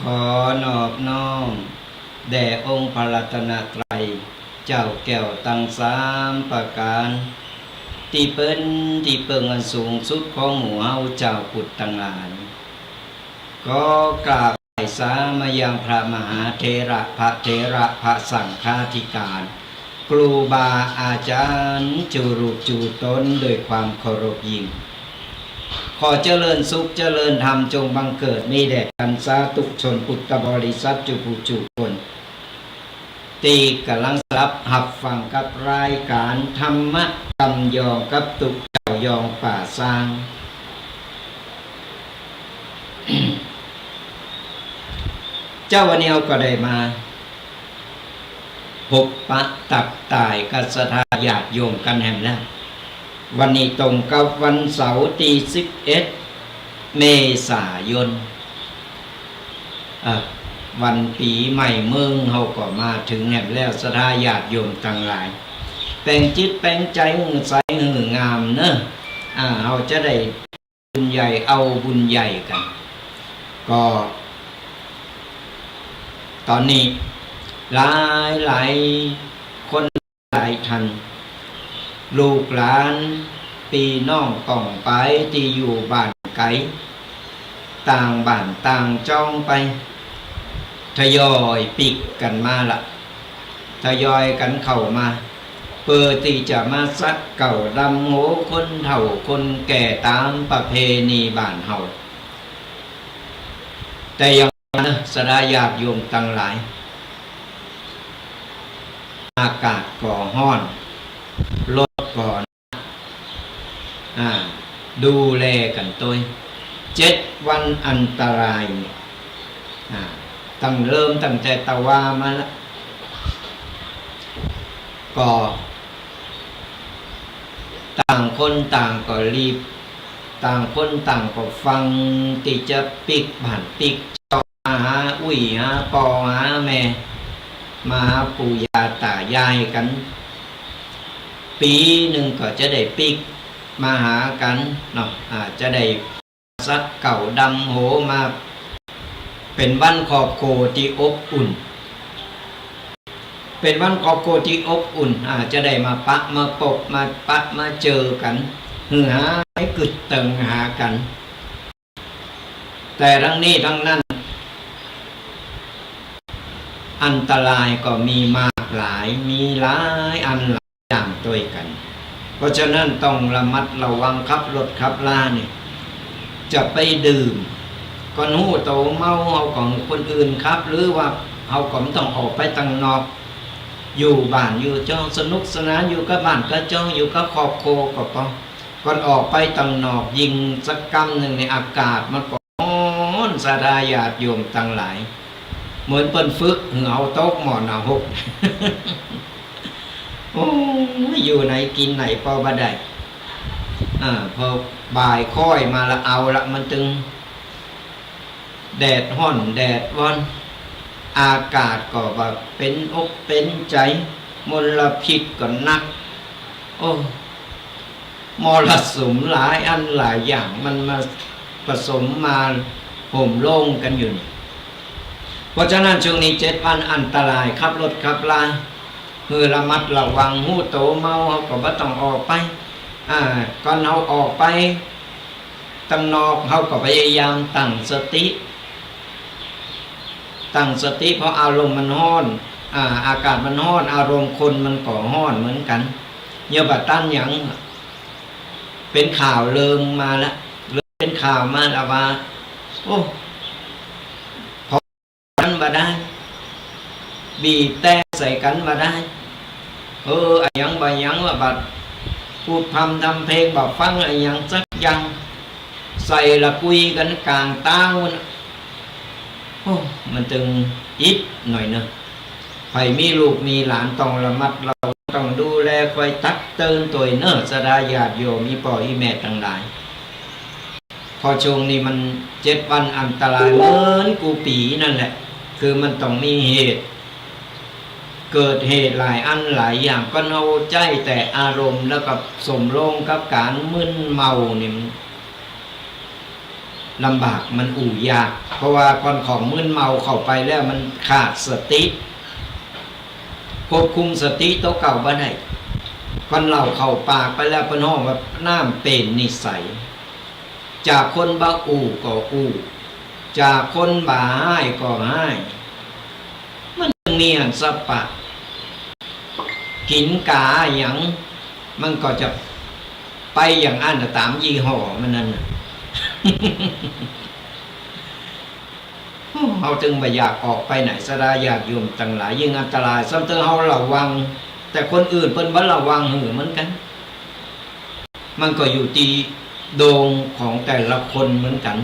ขอนอบน้อมแด่องค์พระรัตนตรัยเจ้าแก้วตั้งสามประการที่เป็นที่เปิงอันสูงสุดของหมู่เฮาเจ้าพุทธทั้งหลายก็กราบไหว้สามายังพระมหาเถระพระเถระพระสังฆาธิการครูบาอาจารย์จูรุจูตนโดยความเคารพยิ่งขอเจริญสุขเจริญธรรมจงบังเกิดมีแด่กันสาธุชนพุทธบริษัทจุผู้จุคนตีกำลังรับหับฟังกับรายการธรรมะกำยองกับตุกเจ้ายองป่าสร้าง เจ้าวันนี้เราก็ได้มาพบปะตักตายกัสถาญาติโยมกันแห่งแล้ววันนี้ตรงกับวันเสาร์ที่11 เมษายนวันปีใหม่เมืองเขาก็มาถึงแห่งแล้วศรัทธาญาติโยมทั้งหลายแปลงจิตแปลงใจใสหืองามเนอะเขาจะได้ ญใหญ่เอาบุญใหญ่กันก็ตอนนี้หลายคนหลายท่านลูกหลานปีน้องป่องไปที่อยู่บ้านไกลต่างบ้านต่างจ้องไปทยอยปิกกันมาละทยอยกันเข้ามาเพื่อที่จะมาซักเก่าดำโหคนเฒ่าคนแก่ตามประเพณีบ้านเฮาแต่ยังนะสดาญาติโยมตั้งหลายอากาศก่อห้อนลดก่อนดูแลกันตัว7 วันอันตรายตั้งเริ่มตั้งแต่ตะวามาแล้วก็ต่างคนต่างก็รีบต่างคนต่างก็ฟังที่จะปิกบ้านปิกเจ้ามาหาอุ้ยหาปอหาแม่มาหาปู่ย่าตายายกันปีหนึ่งก็จะได้ปิกมาหากันเนาะจะได้ซักเก่าดำโหมาเป็นวันครอบครัวที่อบอุ่นเป็นวันครอบครัวที่อบอุ่นจะได้มาปะมาปบมาปะมาเจอกันหาให้กึดเติงหากันแต่ทั้งนี้ทั้งนั้นอันตรายก็มีมากหลายมีหลายอันหลายอย่างด้วยกันเพราะฉะนั้นต้องระมัดระวังขับรถขับลาเนี่ยจะไปดื่มก็หู้โตเมาเอาของคนอื่นครับหรือว่าเอาของต้องออกไปตั้งนอกอยู่บ้านอยู่เจ้าสนุกสนานอยู่กับบ้านกับเจ้าอยู่กับครอบครัวก็พอก่อนออกไปตั้งนอกยิงสักกำหนึ่งในอากาศมันก็ร้อนสาดาญาติโยมตั้งหลายเหมือนเปิ้นฝึกเอาโต๊ะหมอนเอาหก โอ้อยู่ไหนกินไหนพอบ่ได้พอบ่ายค่อยมาละเอาละมันตึงแดดห้อนแดดร้อนอากาศก็แบบเป็นอกเป็นใจมลพิษก็นักโอ้มรสุมหลายอันหลายอย่างมันมาผสมมาห่มโล่งกันอยู่นี่เพราะฉะนั้นช่วงนี้7 วันอันตรายขับรถขับลาคือระมัดระวังหู้โตเมาเขาก็บ่ต้องออกไปก่อนเขาออกไปตั้งนอกเขาก็พยายามตั้งสติเพราะอารมณ์มันร้อนอากาศมันร้อนอารมณ์คนมันก็ร้อนเหมือนกันเยอะบัดตั้นอย่างเป็นข่าวเริ่มมาแล้วเป็นข่าวมาแล้วว่าโอ้พอกันมาได้บีบแต่ใส่กันมาได้อย่างบางอย่างว่าบัดพูดพำทำเพลงบอกฟังอะไรอย่างสักอย่างใส่ละคุยกันกลางตามันตึงอิดหน่อยเนอะใครมีลูกมีหลานต้องระมัดเราต้องดูแลคอยตักเตือนตัวเนอะสดาญาติโยมมีพ่ออีแม่ต่างหลายพอช่วงนี้มัน7 วันอันตรายเหมือนกูปีนั่นแหละคือมันต้องมีเหตุเกิดเหตุหลายอันหลายอย่างก็เอาใจแต่อารมณ์แล้วกับสมลงกับการมึนเมาเนี่ยลำบากมันยากเพราะว่าก่อนของมึนเมาเข้าไปแล้วมันขาดสติควบคุมสติตัวเก่าบ่ได้ก่อนเหล่าเข้าปากไปแล้วพน้องว่าน้ำเป็นนิสัยจากคนบ้าก็จากคนบ้าให้ก็ให้มันมีอันสปะกินกาอย่างมันก็จะไปอย่างอันตามยี่ห้อมันนั่นเขาจึงไม่อยากออกไปไหนสดาอยากยุ่มต่างหลายยิ่งอันตรายซ้ำเติมเขาระวังแต่คนอื่นเพิ่นบ่ระวังเหมือนกันมันก็อยู่ที่โดงของแต่ละคนเหมือนกัน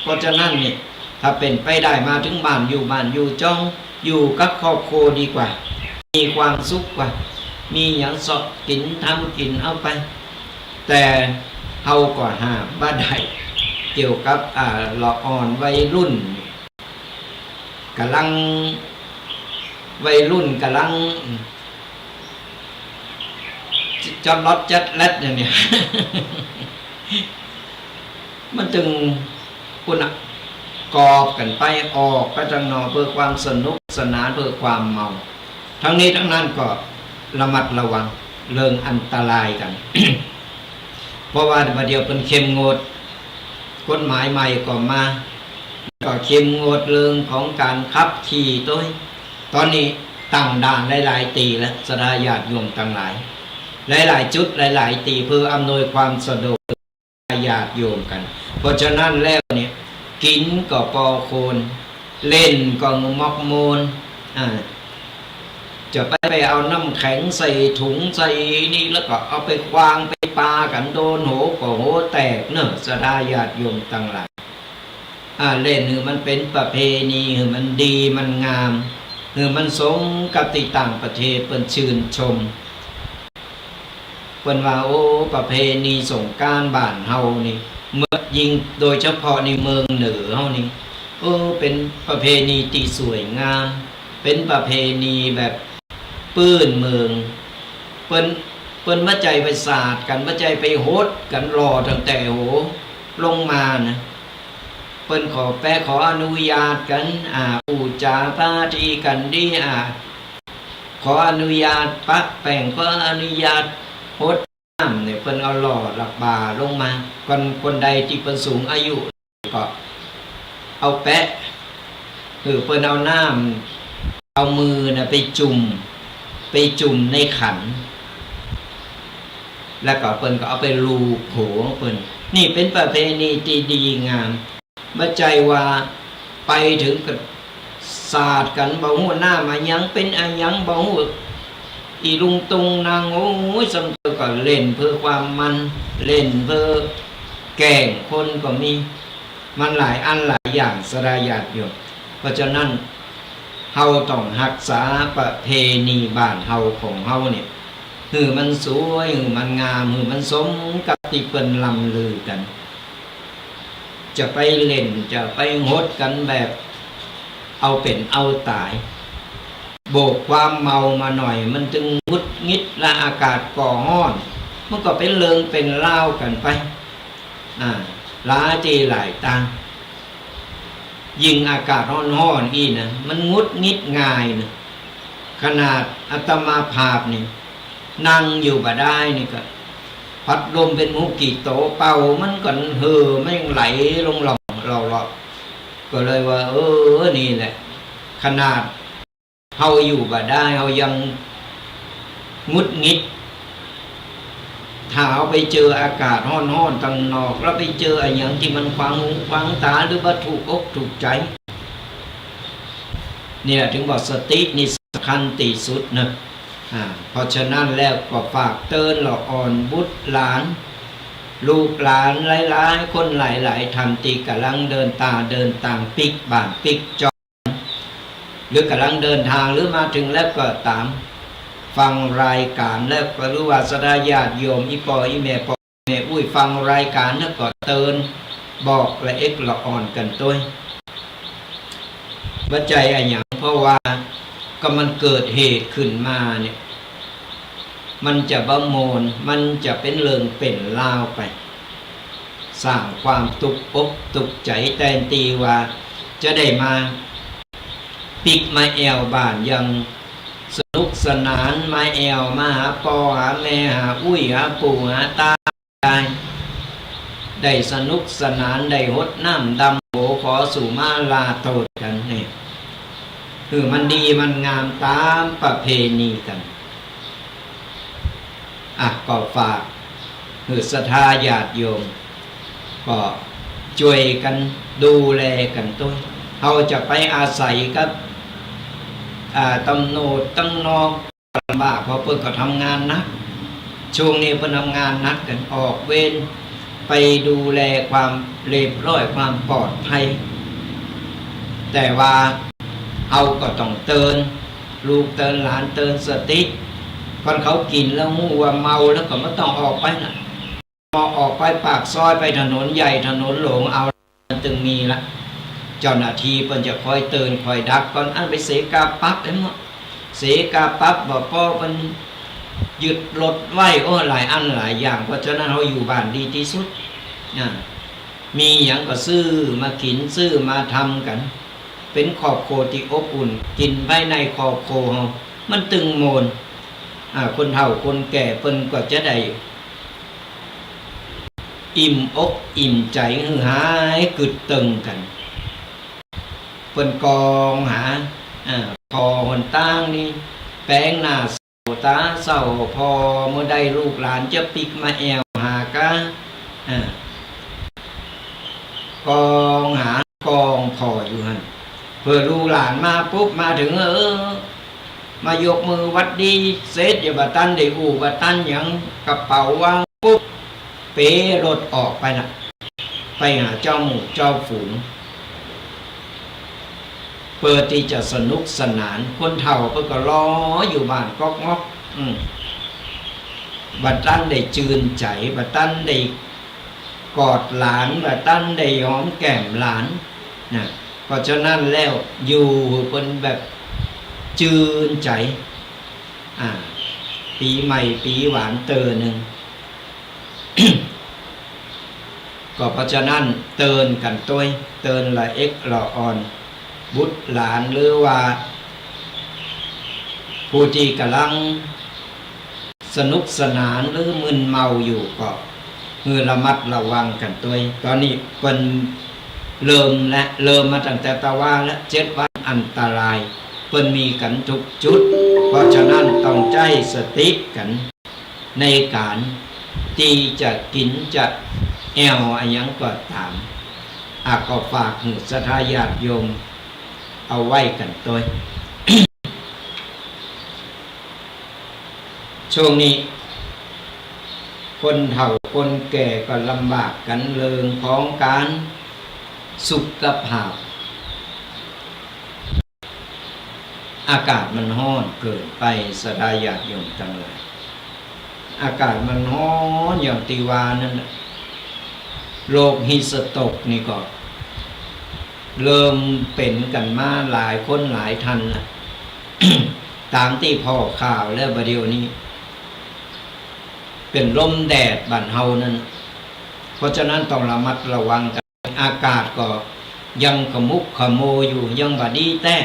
เพราะฉะนั้นเนี่ยถ้าเป็นไปได้มาถึงบ้านอยู่จ้องอยู่กับครอบครัวดีกว่ามีความสุขกว่ามีอย่างสดกินทำกินเอาไปแต่เฮาก็ห้ามบ่ได้เกี่ยวกับละอ่อนวัยรุ่นกำลังจอดรถจัดเล็ดอย่างเนี้ย มันจึงคุณกอบกันไปออกไปทางนอกเพื่อความสนุกสนานเพื่อความเมาทั้งนี้ทั้งนั้นก็ระมัดระวังเรื่องอันตรายกัน เพราะว่าประเดี๋ยวเป็นเข้มงวดกฎหมายใหม่ก็มาก็เข้มงวดเรื่องของการขับขี่ด้วยตอนนี้ตั้งด่านหลายๆตีแล้วสดาญาติโยมต่างหลายหลายๆจุดหลายๆตีเพื่ออำนวยความสะดวกญาติโยมกันเพราะฉะนั้นแล้วเนี่ยกินก็ปอโคนเล่นก็มอกโมนจะไปเอาน้ำแข็งใส่ถุงใส่นี่แล้วก็เอาไปควางไปปากันโดนโหก็โหแตกเนอะสดาญาติโยมต่างหลายเล่นคือมันเป็นประเพณีคือมันดีมันงามคือมันสมกับที่ต่างประเทศเปิ้นชื่นชมเปิ้นว่าโอ้ประเพณีสงกรานต์บ้านเฮานี่เมื่อยิงโดยเฉพาะในเมืองเหนือเฮานี่เป็นประเพณีที่สวยงามเป็นประเพณีแบบปื้นเมืองเปิ้นมาใจไปสาดกันมาใจไปโหดกันรอตั้งแต่โหลงมานะเปิ้นขออนุญาตกันอูจาปาทีกันดีขออนุญาตปะแป้งขออนุญาตโหดน้ำเนี่ยเปิ้นเอาหล่อหลักบาลงมาคนใดที่เปิ้นสูงอายุก็เอาแปะคือเปิ้นเอาน้ำเอามือนะไปจุ่มในขันแล้วก็เปิ้นก็เอาไปลูบหัวเปิ้นนี่เป็นประเพณีที่ดีงามมาใจว่าไปถึงกับศาสตร์กันบ่ฮู้หน้ามายังเป็นอันยังบ่ฮู้อีลุงตุงนางโอ้ยสำเร็จก็เล่นเพื่อความมันเล่นเพื่อแกล้งคนก็มีมันหลายอันหลายอย่างสลายญาติโยมเพราะฉะนั้นเฮาต้องรักษาประเพณีบ้านเฮาของเฮาเนี่ยคือมันสวยคือมันงามคือมันสมกับที่เปิ้นลำลือกันจะไปเล่นจะไปงดกันแบบเอาเป็นเอาตายโบกความเมามาหน่อยมันจึงงุดงิดและอากาศก่อห้อนมันก็เป็นเริงเป็นเล่ากันไปล้าจีหลายตังยิ่งอากาศร้อนๆอีนะมันงุดงิดง่ายนะขนาดอาตมาภาพนี่นั่งอยู่บ่ได้นี่ก็พัดลมเป็นมุกี่โตเป่ามันก็ไม่ไหลลงหลอกเราก็เลยว่านี่แหละขนาดเฮาอยู่บ่ได้เฮายังงุดงิดถ้าเอาไปเจออากาศร้อนๆตั้งนอกแล้วไปเจออะไรอย่างที่มันขวางหูขวางตาหรือว่าถูกอกถูกใจนี่แหละถึงบอกสตินี่สำคัญที่สุดนะเพราะฉะนั้นแล้วก็ฝากเตือนเราอ่อนบุตรหลานลูกหลานหลายๆคนหลายๆท่านที่กำลังเดินต่างปิกบ้านปิกจอหรือกำลังเดินทางหรือมาถึงแล้วก็ตามฟังรายการแล้วก็รู้ว่าสดาญาติโยมอีปออีแม่ปอแม่อุ้ยฟังรายการแล้วก็เตือนบอกละเอ็กละอ่อนกันตัวบัจจัยอะไรอย่างเพราะว่าก็มันเกิดเหตุขึ้นมาเนี่ยมันจะบะโมนมันจะเป็นเรื่องเป็นเล่าไปสร้างความตุกอกตุกใจแทนตีว่าจะได้มาปิกมาแอวบ้านยังสนุกสนานมาแอวมาหาปอหาแม่หาอุ้ยหาปู่หาตาได้สนุกสนานได้หดน้ำดำโหขอสู่มาลาโทษกันเนี่ยคือมันดีมันงามตามประเพณีกันก็ฝากคือศรัทธาญาติโยมก็ช่วยกันดูแลกันตัวเขาจะไปอาศัยกับตำโนดตั้งนอกลำบากเพราะเพิ่นก็ทำงานนักช่วงนี้เพิ่นทำงานนักกันออกเวรไปดูแลความเรียบร้อยความปลอดภัยแต่ว่าเอาก็ต้องเตือนลูกเตือนหลานเตือนสติคนเขากินแล้วงูว่าเมาแล้วก็ไม่ต้องออกไปนะออกไปปากซอยไปถนนใหญ่ถนนหลวงเอาตึงมีละเจ้าหน้าที่เพิ่นจะคอยเตือนคอยดักก่อนอันไปเสกาปั๊บเห็นมั้ยเสกาปั๊บบอกพ่อมันหยุดรถไว้หลายอันหลายอย่างเพราะฉะนั้นเราอยู่บ้านดีที่สุด มีอย่างก็ซื้อมากินซื้อมาทำกัน เป็นครอบครัวที่อบอุ่นกินภายในครอบครัวเฮามันตึงโมนคนเฒ่าคนแก่เพิ่นก็จะได้อิ่มอกอิ่มใจฮือหายกึดตึงกันเพิ่นกองหาพอหนตั้งนี่แป้งหน้าเศร้าตาเศร้าพอเมื่อใดลูกหลานจะปิกมาแอวหากะกองหากองพออยู่หั่นเพื่อลูกหลานมาปุ๊บมาถึงมายกมือวัดดีเสร็จอย่าบัตันได้อู่บัตันยังกระเป๋าวางปุ๊บเป๋รถออกไปนะไปหาเจ้าหมู่เจ้าฝูงเปิดที่จะสนุกสนานคนเฒ่าก็รออยู่บ้านก๊อกงอกบัตันได้จืนใจบัตันได้กอดหลานบัตันได้หอมแก้มหลานนะเพราะฉะนั้นแล้วอยู่เป็นแบบจืนใจปีใหม่ปีหวานเตอหนึ่ง ก็เพราะฉะนั้นเตือนกันตัวเตือนละเอ็กละอ่อนบุตรหลานหรือว่าผู้ที่กำลังสนุกสนานหรือมึนเมาอยู่ก็ระมัดระวังกันตัวตอนนี้เป็นเริ่มมาตั้งแต่ตะวันและ7 วันอันตรายเพิ่นมีกันทุกจุดเพราะฉะนั้นต้องใจสติกันในการที่จะกินจะแอวอะไรยังก็ตามก็ฝากศรัทธาญาติโยมเอาไว้กันตัว ช่วงนี้คนเฒ่าคนแก่ก็ลำบากกันเรื่องของการสุขภาพอากาศมันร้อนเกินไปศรัทธาญาติโยมทั้งหลายอากาศมันร้อนอย่างตีวานั่นโรคฮิสโตกนี่ก็เริ่มเป็นกันมาหลายคนหลายท่านนะ ตามที่พ่อข่าวแล้วบัดเดี๋ยวนี้เป็นลมแดดบ้านเฮานั่นเพราะฉะนั้นต้องระมัดระวังกันอากาศก็ยังขมุกขโมอยู่ยังบดีแต่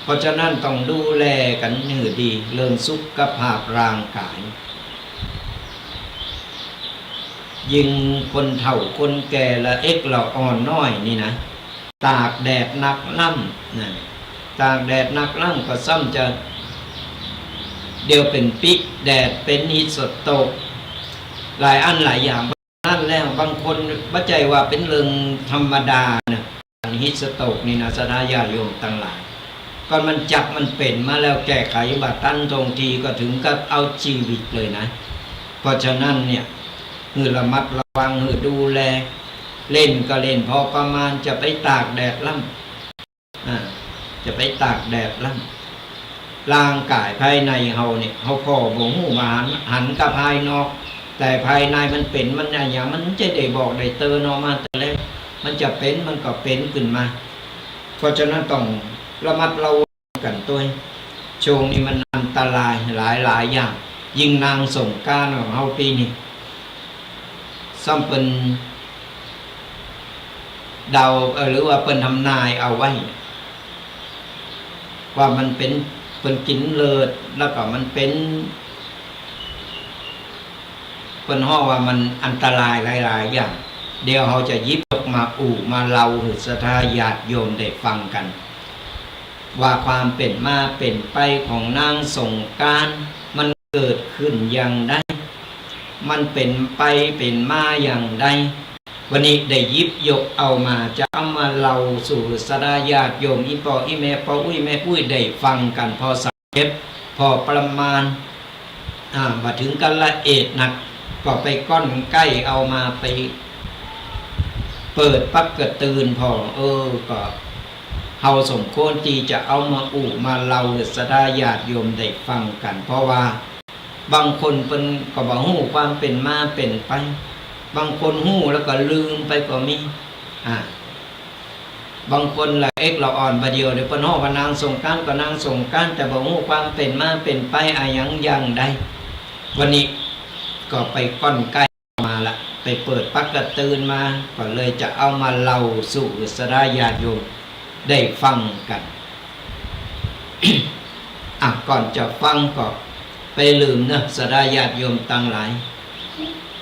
เพราะฉะนั้นต้องดูแลกันให้ดีเรื่องสุขภาพร่างกายยิ่งคนเฒ่าคนแก่ละเอ็กละอ่อนน้อยนี่นะตากแดดนักล่ำนะตากแดดนักล่ำก็ซ้ำจะเดี๋ยวเป็นปิกแดดเป็นฮิสโตกหลายอันหลายอย่างนั่นแล้วบางคนเข้าใจว่าเป็นเรื่องธรรมดานะฮิสโตกนี่นะศรัทธาญาติโยมทั้งหลายก่อนมันจับมันเป็นมาแล้วแก้ไขบัดตั้นทงทีก็ถึงกับเอาชีวิตเลยนะเพราะฉะนั้นเนี่ยระมัดระวังดูแลเล่นก็เล่นพอประมาณจะไปตากแดดล่ำจะไปตากแดดล่ำร่างกายภายในเฮาเนี่ยเฮาพ่อบ่ฮู้มาหันกับภายนอกแต่ภายในมันเป็นมันอย่างมันจะได้บอกได้เตือนออกมาแต่แรกมันจะเป็นมันก็เป็นขึ้นมาเพราะฉะนั้นต้องระมัดระวังกันตัวช่วงนี้มันอันตรายหลายอย่างยิ่งนางสงกรานต์ของเฮาปีนี้ซ้ำเป็นเดาหรือว่าเป็นทำนายเอาไว้ว่ามันเป็นกินเลิศแล้วก็มันเป็นห้อว่ามันอันตรายหลายๆอย่างเดี๋ยวเขาจะยิบยกมามาเล่าให้ศรัทธาญาติโยมได้ฟังกันว่าความเป็นมาเป็นไปของนางสงกรานต์มันเกิดขึ้นอย่างใดมันเป็นไปเป็นมาอย่างใดวันนี้ได้ยิบยกเอามาจะเอามาเล่าสู่ศรัทธาญาติโยมอีปออีแม่ปออุ้ยแม่อุ้ยได้ฟังกันพอสังเกตพอประมาณมาถึงกันละเอียดหนักก็ไปก้อนใกล้เอามาไปเปิดปั๊บก็ตื่นพอก็เฮาสมควรที่จะเอามามาเล่าศรัทธาญาติโยมได้ฟังกันเพราะว่าบางคนเป็นก็บ่ฮู้ความเป็นมาเป็นไปบางคนฮู้แล้วก็ลืมไปก็มีบางคนละเอ็กละอ่อนบาเดียวเดี๋ยวเพิ่นฮ้อว่านางสงกรานต์ก็นางสงกรานต์แต่บ่ฮู้ความเป็นมาเป็นไปอย่างใดวันนี้ก็ไปก้อนใกล้มาละ ไปเปิดปักกระตื่นมาก็เลยจะเอามาเล่าสู่สดาญาติโยมได้ฟังกัน ก่อนจะฟังก็ไปลืมนะสดาญาติโยมตั้งหลาย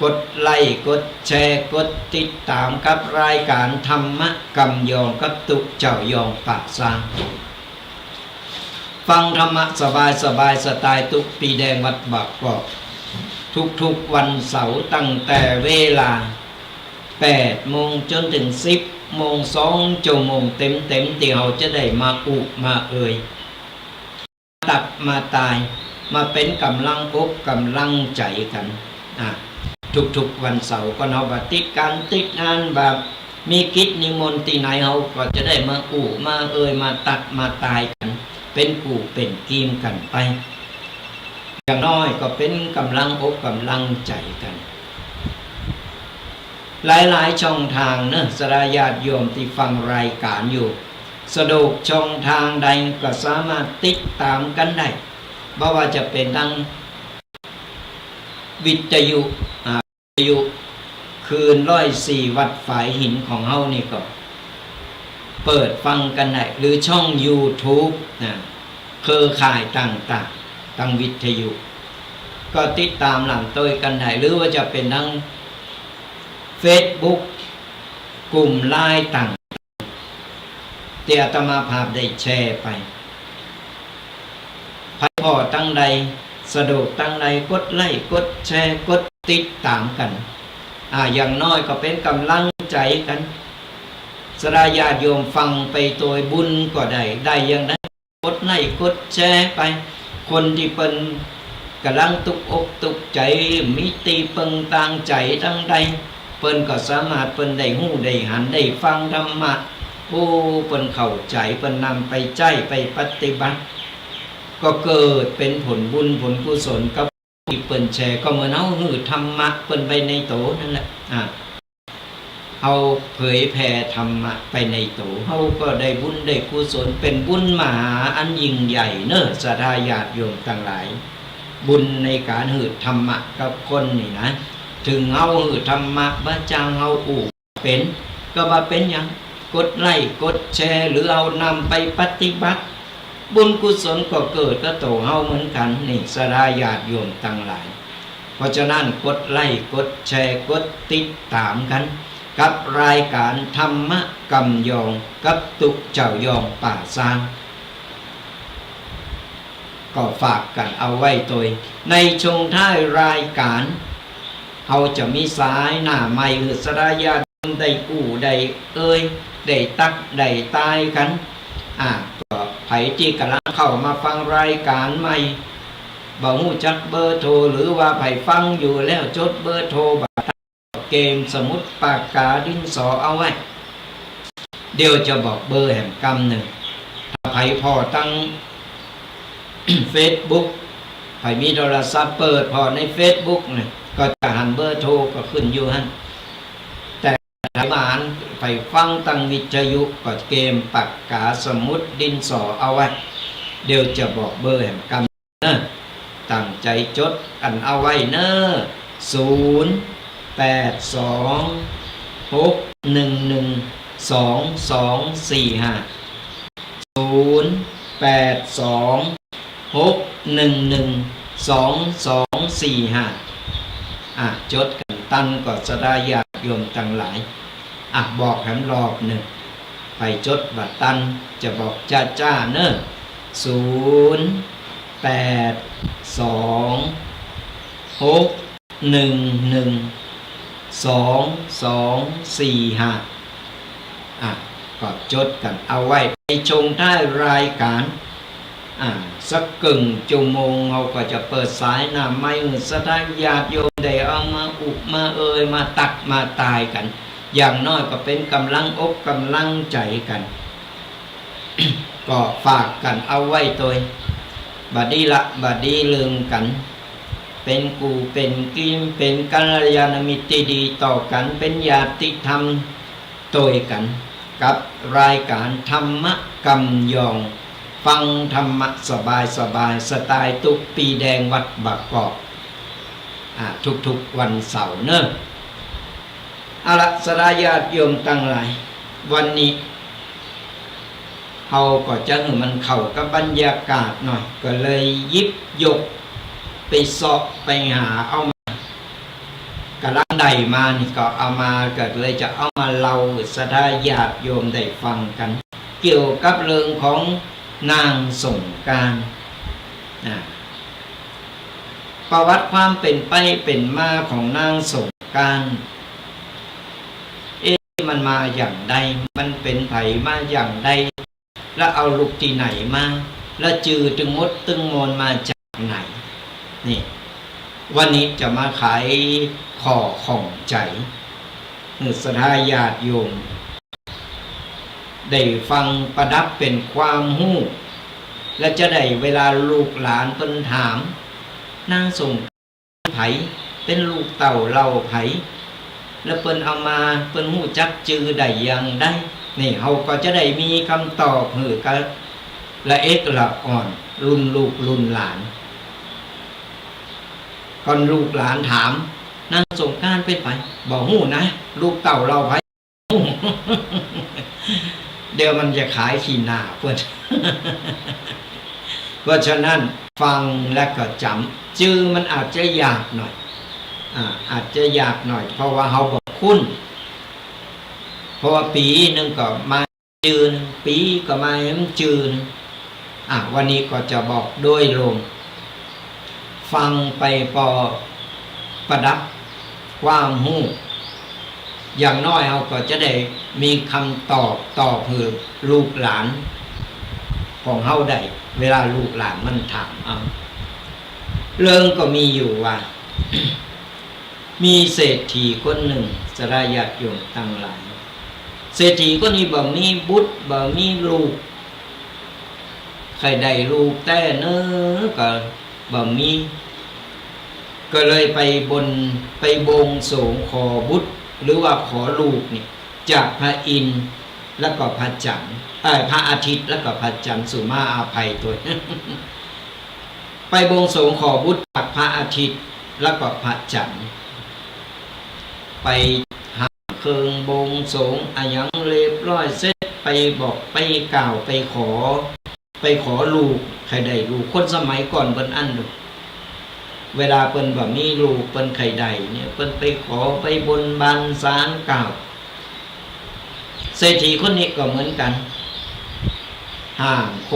กดไลค์กดแชร์กดติดตามกับรายการธรรมะกำยองกับตุเจ้ายองปากซางฟังธรรมะสบายสสไตล์ตุปีแดงวัดบากกอกทุกวันเสาร์ตั้งแต่เวลา8 โมงจนถึง10 โมง2 ชั่วโมงเต็มที่เราจะได้มามาตักมาตายมาเป็นกำลังอกกำลังใจกันทุกวันเสาร์ก็เอาบัติดการติดงานแบบมีกิจนิมนต์ที่ไหนเราก็จะได้มามามาตักมาตายกันเป็นเป็นกีมกันไปอย่างน้อยก็เป็นกำลังอกกำลังใจกันหลายช่องทางเนอะสราญาติโยมที่ฟังรายการอยู่สะดวกช่องทางใดก็สามารถติดตามกันได้ไม่ว่าจะเป็นทางวิทยุคืน104วัดฝายหินของเฮานี่ก็เปิดฟังกันได้หรือช่อง YouTube เครือข่ายต่างๆทางวิทยุก็ติดตามหลังต้วยกันได้หรือว่าจะเป็นทั้ง Facebook กลุ่มไลน์ต่างที่อาตมาภาพได้แชร์ไปพอตั้งใดสะดวกตั้งใดกดไลค์กดแชร์กดติดตามกันอย่างน้อยก็เป็นกำลังใจกันสราญาติโยมฟังไปตัวบุญก็ได้อย่างนั้นกดไลค์กดแชร์ไปคนที่เป็นกำลังตุกอกตุกใจมิติเปิงต่างใจทั้งใดเปิ้นก็สามารถเปิ้นได้หู้ได้หันได้ฟังธรรมะเปิ้นเข้าใจเปิ้นนำไปใจไปปฏิบัติก็เกิดเป็นผลบุญผลกุศลกับที่เปิ้นแชร์ก็เหมือนเอาหือธรรมะเปิ้นไปในโตนั่นแหละเอาเผยแผ่ธรรมะไปในโตเฮาก็ได้บุญได้กุศลเป็นบุญมหาอันยิ่งใหญ่เน้อศรัทธาญาติโยมทั้งหลายบุญในการหือธรรมะกับคนนี่นะถึงเอาหือธรรมะบ่จังเฮาเป็นก็บ่เป็นหยังกดไลค์กดแชร์หรือเอานำไปปฏิบัติบุญกุศลก็เกิดก็โตเฮาเหมือนกันนี่ศรัทธาญาติโยมทั้งหลายเพราะฉะนั้นกดไลค์กดแชร์กดติดตามกันกับรายการธรรมะกำยองกับตุเจ้ายองป่าซางก็ฝากกันเอาไว้ตัวในช่วงท้ายรายการเขาจะมีสายหน้าใหม่คือสราญาติได้ได้ได้ตักได้ตายกันก็ไผที่กำลังเข้ามาฟังรายการใหม่บ่ฮู้จักเบอร์โทรหรือว่าไผฟังอยู่แล้วจดเบอร์โทรเกมสมุดปากกาดินสอเอาไว้เดี๋ยวจะบอกเบอร์แห่งกรรมหนึ่งถ้าใครพอตั้ง Facebook ใครมีโทรศัพท์เปิดพอใน Facebook เนี่ยก็จะหันเบอร์โทรก็ขึ้นอยู่หั่นแต่ถ้ามาหันไปฟังตั้งวิทยุก็เกมปากกาสมุดดินสอเอาไว้เดี๋ยวจะบอกเบอร์แห่งกรรมนะตั้งใจจดกันเอาไว้เนอะจดกันตั้งก็จะได้ญาติโยมทั้งหลายบอกแหมรอบหนึ่งไปจดบัตรตันจะบอกจ้าเนอะก็จดกันเอาไว้ในชงท้ายรายการสักกึ่งชั่วโมงเราก็จะเปิดสายหน้าไม้สถานญาติโยมได้เอามามามาตักมาตายกันอย่างน้อยก็เป็นกำลังอกกำลังใจกัน ก็ฝากกันเอาไว้ตัวบัดนี้ลืมกันเป็นกูเป็นกิมเป็นกัลยาณมิตรที่ดีต่อกันเป็นญาติธรรมตัวกันกับรายการธรรมะกำยองฟังธรรมะสบายสไตล์ตุกปีแดงวัดบากกอกทุกวันเสาร์เนอะ เอาละสลาญาติโยมตั้งหลายวันนี้เขาก็จะให้มันเข้ากับบรรยากาศหน่อยก็เลยหยิบยกไปสอบไปหาเอามากระลังใดมานี่ก็เอามาก็เลยจะเอามาเล่าสลาญาติโยมได้ฟังกันเกี่ยวกับเรื่องของนางสงกรานต์ประวัติความเป็นไปเป็นมาของนางสงกรานต์มันมาอย่างใดมันเป็นไผมาอย่างใดแล้วเอาลูกที่ไหนมาแล้วจือตึงมดตึงมนมาจากไหนนี่วันนี้จะมาขายข้อของใจนึกศรัทธาญาติโยมได้ฟังประดับเป็นความหู้และจะได้เวลาลูกหลานเพิ่นถามนางสงกรานต์ไผเป็นลูกเต่าเล่าไผแล้วเพิ่นเอามาเพิ่นหู้จักจือได้อย่างใดนี่เฮาก็จะได้มีคำตอบหือกันละเอกละอ่อนรุ่นลูกรุ่นหลานก่อนลูกหลานถามนางสงกรานต์เป็นไผบ่ฮู้นะลูกเต่าเล่าไผเดี๋ยวมันจะขายขี้หน้าเพิ่นเพราะฉะนั้นฟังและก็จำจือมันอาจจะยากหน่อยอาจจะยากหน่อยเพราะว่าเฮาบ่คุ้นเพราะว่าปีนึงก็มาจือนึงปีก็มาจือนึงวันนี้ก็จะบอกโดยรวมฟังไปพอประดับความรู้อย่างน้อยเฮาก็จะได้มีคำตอบต่อเพื่อลูกหลานของเฮาได้เวลาลูกหลานมันถามเรื่องก็มีอยู่ว่า มีเศรษฐีคนหนึ่งสลาญาติโยมตั้งหลายเศรษฐีคนนี้บ่มีบุตรบ่มีลูกใครได้ลูกแต่เน้อก็บ่มีก็เลยไปบงสงขอบุตรหรือว่าขอลูกนี่จากพระอินทร์แล้วก็พระจันทร์พระอาทิตย์แล้วก็พระจันทร์สุมาอาภัยตัว ไปบงสงขอบุตรจากพระอาทิตย์แล้วก็พระจันทร์ไปหาเคืองบงสงอายังเรียบร้อยเสร็จไปบอกไปกล่าวไปขอลูกใครได้ลูกคนสมัยก่อนเปิ้นอันดูเวลาเปิ้นบ่มีลูกเปิ้นใครได้เนี่ยเปิ้นไปขอไปบนบานศาลกล่าวเศรษฐีคนนี้ก็เหมือนกันห่างโค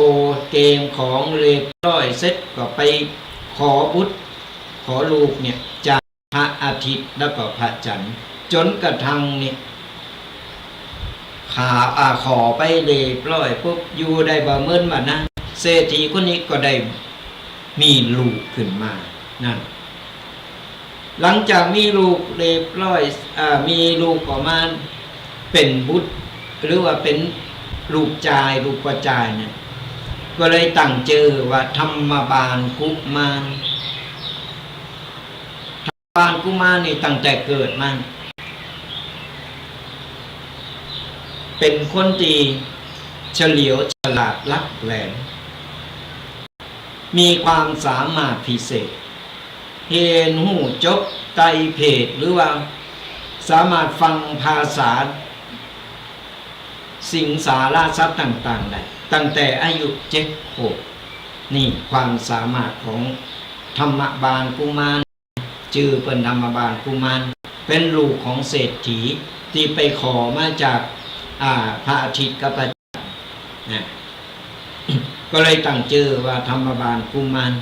เกมของเรียบร้อยเสร็จก็ไปขอบุตรขอลูกเนี่ยจากพระอาทิตย์แล้วก็พระจันทร์จนกระทั่งนี่ขอไปเรียบร้อยปุ๊บอยู่ได้บ่เมินมานะเศรษฐีคนนี้ก็ได้มีลูกขึ้นมานั่นหลังจากมีลูกเรียบร้อยมีลูกออกมาเป็นบุตรหรือว่าเป็นลูกชายลูกกระจายเนี่ยก็เลยตั้งชื่อว่าธรรมบาลกุมารธรรมบาลกุมารนี่ตั้งแต่เกิดมาเป็นคนที่เฉลียวฉลาดลักแหลมมีความสามารถพิเศษเห็นหูจบไตเพศหรือว่าสามารถฟังภาษาสิ่งสาราทรัพย์ต่างๆได้ตั้งแต่อายุ7 ขวบนี่ความสามารถของธรรมบาลกุมารชื่อเป็นธรรมบาลกุมารเป็นลูกของเศรษฐีที่ไปขอมาจากพระอาทิตย์กับพระจันทร์นะก็เลยตั้งชื่อว่าธรรมบาลกุมาร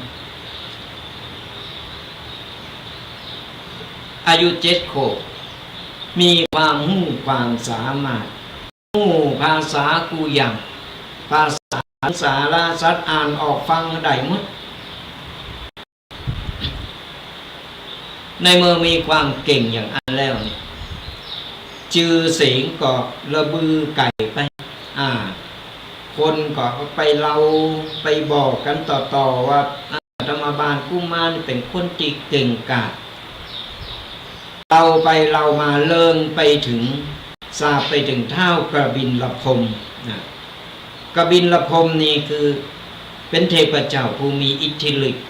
อายุ7 ขวบมีความรู้ความสามารถภาษากูยังภาษาสาราสัตว์อ่านออกฟังได้หมดในเมื่อมีความเก่งอย่างอันแล้วเนี่ยจือเสียงก็ระบือไก่ไปคนก็ไปเล่าไปบอกกันต่อว่าธรรมบาลกุมารเป็นคนที่เก่งกาจเราไปเรามาเลิงไปถึงทราบไปถึงเท้ากระบินลพมกระบินลพมนี่คือเป็นเทพเจ้าผู้มีอิทธิฤทธิ์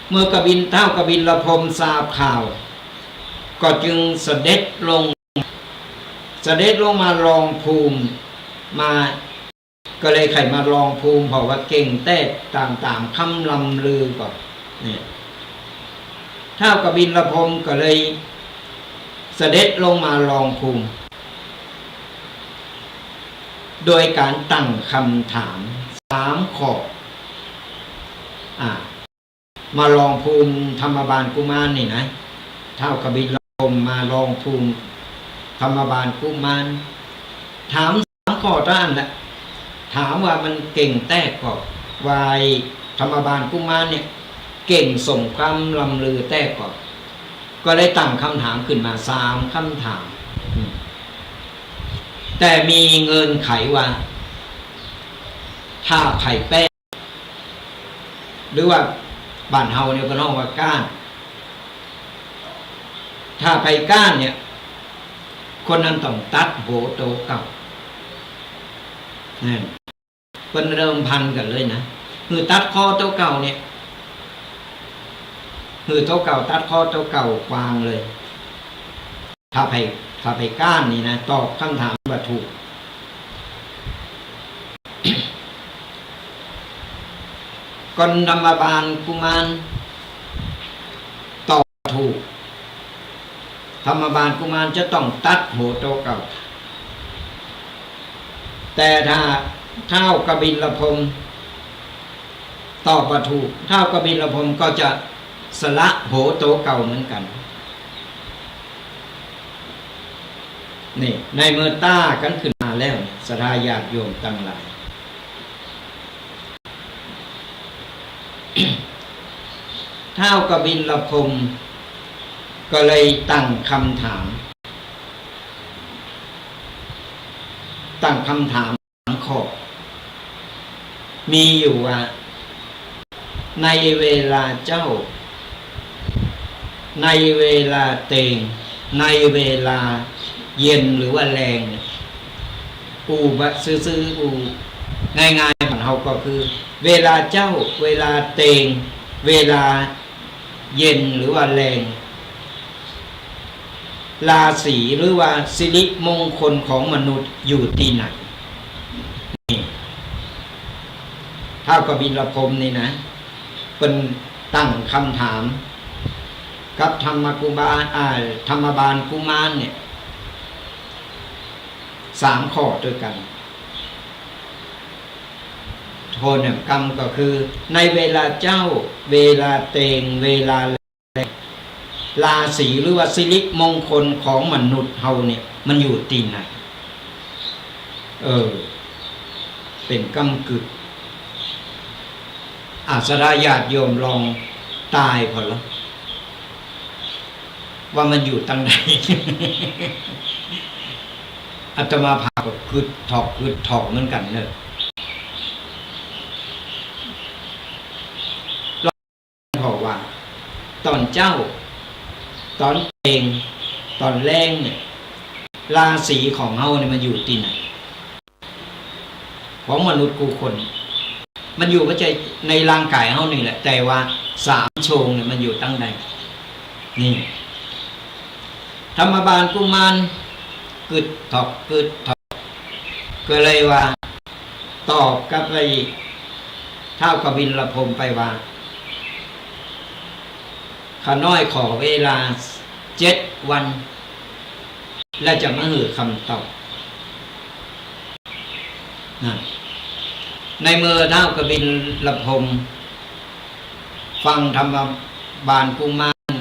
เมื่อกระบินเท้ากระบินลพมทราบข่าว ก็จึงเสด็จลงมาลองภูมิมาก็เลยไขมาลองภูมิเพราะว่าเก่งแต่ตามคำลำลือก่อนเนี่ยท้าวกบิลพรหมก็เลยเสด็จลงมาลองภูมิโดยการตั้งคำถาม3 ข้อมาลองภูมิธรรมบาลกุมารนี่นะท้าวกบิลพรหมมาลองภูมิธรรมบาลกุมารถาม3 ข้อด้านแหละถามว่ามันเก่งแต้ก็วายธรรมบาลกุมารเนี่ยเก่งสมคำลำลือแต้ก็ได้ตั้งคำถามขึ้นมา3 คำถามแต่มีเงินไขว่าถ้าไข่แป้งหรือว่าบ้านเฮาเนี่ยก็เรียกว่าก้านถ้าไผ่ก้านเนี่ยคนนั้นต้องตัดโหโตเก่าเนี่ยเป็นเริ่มพันกันเลยนะคือตัดคอโตเก่าเนี่ยคือโตเก่าตัดคอโตเก่าวางเลยถ้าไผ่ก้านนี่นะตอบคำถามว่าถูกกนธรรมบาลกุมารตอบถูกธรรมบาลกุมารจะต้องตัดโหโตเก่าแต่ถ้าท้าวกบิลพรหมตอบว่าถูกท้าวกบิลพรหมก็จะสละโหโตเก่าเหมือนกันนี่ในเมื่อต้ากันขึ้นมาแล้วศรัทธาญาติโยมทั้งหลายท้าวกบิลพรหมก็เลยตั้งคำถาม3 ข้อมีอยู่ว่าในเวลาเจ้าในเวลาเตงในเวลาเย็นหรือว่าแรงอูบะซื้ออูง่ายๆของเราก็คือเวลาเจ้าเวลาเตงเวลาเย็นหรือว่าแรงราศีหรือว่าสิริมงคลของมนุษย์อยู่ที่ไหนท้าวกบิลพรหมนี่นะเป็นตั้งคำถามกับธรรมบาลกุมารเนี่ย3 ข้อด้วยกันโทษกรรมก็คือในเวลาเจ้าเวลาเตงเวลาราศีหรือว่าสิริมงคลของมนุษย์เฮาเนี่ยมันอยู่ที่ไหนเป็นกำกึดศรัทธาญาติโยมลองตายพอแล้วว่ามันอยู่ตั้งไหนอาตมาพาก็กึดถอกเหมือนกันเนอะบอกว่าตอนเจ้าตอนเองตอนแรงเนี่ยราศีของเฮาเนี่ยมันอยู่ที่ไหนของมนุษย์กูคนมันอยู่ก็ใจในร่างกายเฮานี่แหละแต่ว่า3 โชงเนี่ยมันอยู่ตั้งใดนี่ธรรมบาลกุมารกึดถอกก็เลยว่าตอบกับไอ้ท้าวกบิลพรหมไปว่าข้าน้อยขอเวลา7 วันและจะมาหือคำตอบนั่นในเมื่อท้าวกบิลพรหมฟังธรรมบาลกุมาร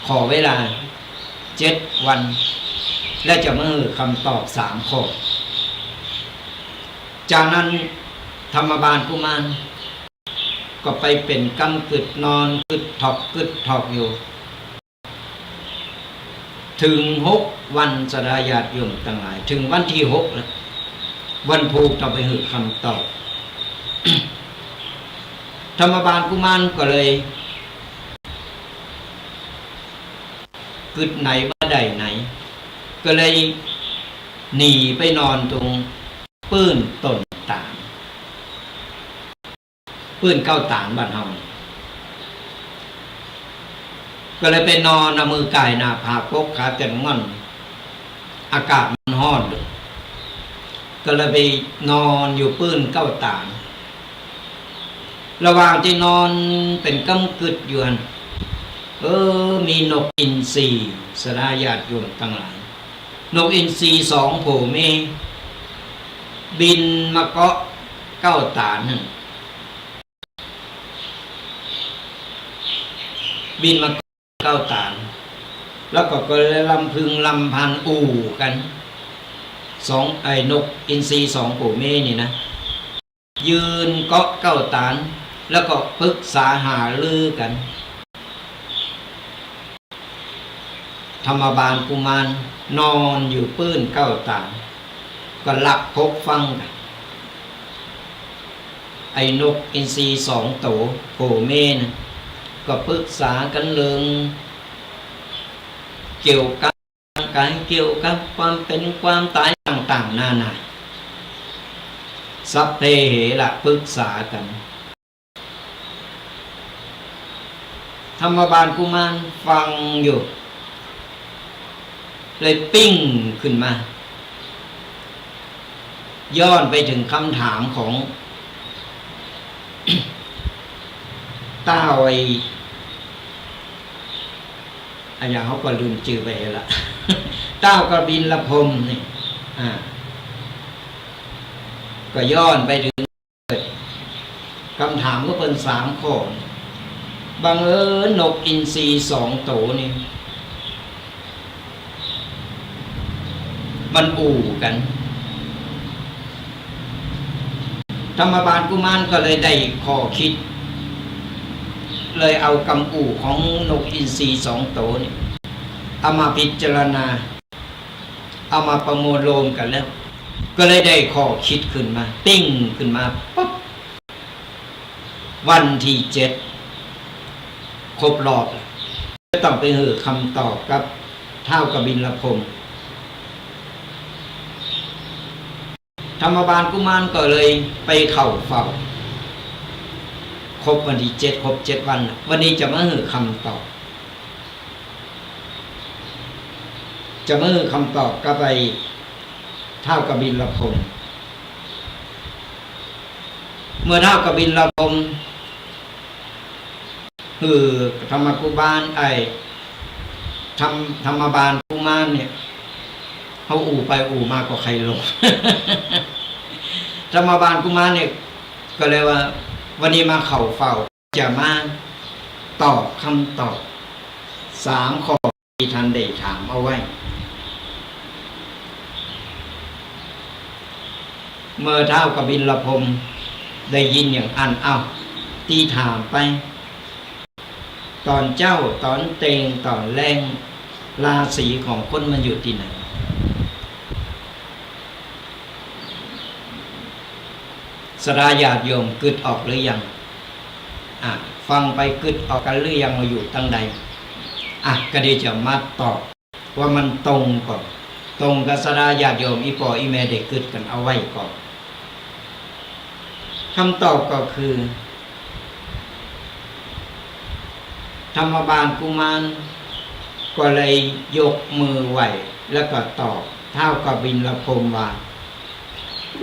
ขอเวลา7 วันและจะมาหือคำตอบ3 ข้อจากนั้นธรรมบาลกุมารก็ไปเป็นกำกึดนอนกึดถอกอยู่ถึง6 วันศรัทธาญาติโยมทั้งหลายถึงวันที่6แล้ววันภูกต้องไปหือคำตอบ ธรรมบาลกุมารก็เลยกึดไหนว่าใดไหนก็เลยหนีไปนอนตรงปื้นต้นตาลปื้นเก้าตาลบ้านเฮา ก็เลยไปนอนมือไก่หน้าผากปกขาเต็มง่อนอากาศมันร้อนก็เลยไปนอนอยู่ปื้นเก้าตานระหว่างที่นอนเป็นกำกึดอยู่มีนกอินทรีสลาญาติโยมทั้งหลายนกอินทรีสองโผเมบินมาเกาะเก้าตานนั่นบินมาเก้าตานแล้วก็เลยลำพึงลำพันอู่กันนกอินทรีสองโผเมนี่นะยืนเกาะเก้าตานแล้วก็ปรึกษาหารือกันธรรมบาลกุมารนอนอยู่ปื้นเก้าตานก็หลับพกฟังกันไอ้นกอินทรีสองโตโผเมนะก็ปรึกษากันเรื่องเกี่ยวกับกายเกี่ยวกับความเป็นความตายต่างๆนานาสัพเพเหระปรึกษากันธรรมบาลกุมารฟังอยู่เลยปิ้งขึ้นมาย้อนไปถึงคำถามของ ต้าไอ้อย่างเขาก็ลืมชื่อไปละ ต้ากระบินละพรมนี่ก็ย้อนไปถึงคำถามก็เป็น3 ข้อบังเอิญนกอินทรี2 โตนี่มันอู่กันธรรมบาลกุมารก็เลยได้ข้อคิดเลยเอากำอู่ของนกอินทรี2 โตนี่เอามาพิจารณาเอามาประมวลรวมกันแล้วก็เลยได้ข้อคิดขึ้นมาปิ้งขึ้นมาปั๊บวันที่7ครบรอบก็ต้องไปหาคำตอบกับท้าวกบิลพรหมธรรมบาลกุมารก็เลยไปเข้าเฝ้าครบวันที่7ครบ7 วันวันนี้จะมาหาคำตอบกับไปท้าวกบิลพรหมเมื่อท้าวกบิลพรหมคือธรรมกุบาลธรรมบาลกุมารเนี่ยเขาอู่ไปอู่มากกว่าใครลง ธรรมบาลกุมารเนี่ยก็เลยว่าวันนี้มาเข่าเฝ้าจะมาตอบคำตอบ3 ข้อที่ท่านได้ถามเอาไว้เมื่อท้าวกบิลพรหมได้ยินอย่างที่ถามไปตอนเจ้าตอนเตงตอนแรงราศีของคนมันอยู่ที่ไหนสราญาติโยมกึดออกหรือยังฟังไปกึดออกกันหรือยังมาอยู่ตั้งใดก็ได้จะมาตอบว่ามันตรงก่อนตรงกับสราญาติโยมอีปออีแม่ได้กึดกันเอาไว้ก่อนคำตอบก็คือธรรมบาลกุมารก็เลยยกมือไหวแล้วก็ตอบท้าวกบิลพรหมว่า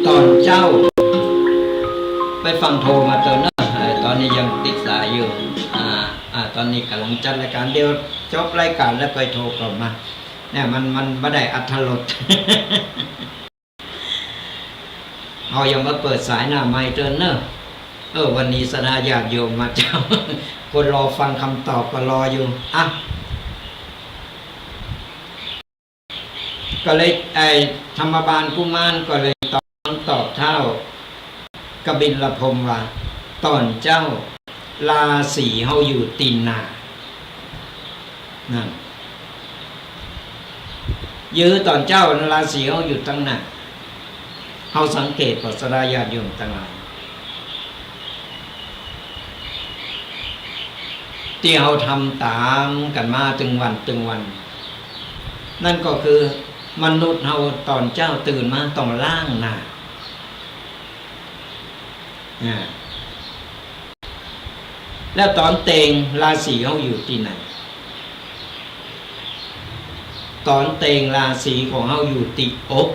ตอนเจ้าไปฟังโทรมาเตอร์นะตอนนี้ยังติดสายอยู่ตอนนี้กำลังจัดรายการเดี๋ยวจบรายการแล้วไปโทรกลับมาเนี่ยมันไม่ได้อัธรส เอายังมาเปิดสายหน้าไมค์เตอร์เนอร์วันนี้สนาญาติโยมมาเจ้า คนรอฟังคำตอบก็รออยู่ก็เลยธรรมบาลกุมารก็เลยตอบเท่ากบิลพรหมว่าตอนเจ้าราศีเฮาอยู่ตีนนานั่นยื้อตอนเจ้าราศีเฮาอยู่ตั้งหน้าเฮาสังเกตปัสราญาติโยมทั้งหลายที่เฮาทำตามกันมาตึงวันนั่นก็คือมนุษย์เฮาตอนเจ้าตื่นมาต้องล้างหน้าแล้วตอนเตงราศีเขาอยู่ที่ไหน ตอนเตงราศีของเฮาอยู่ติอก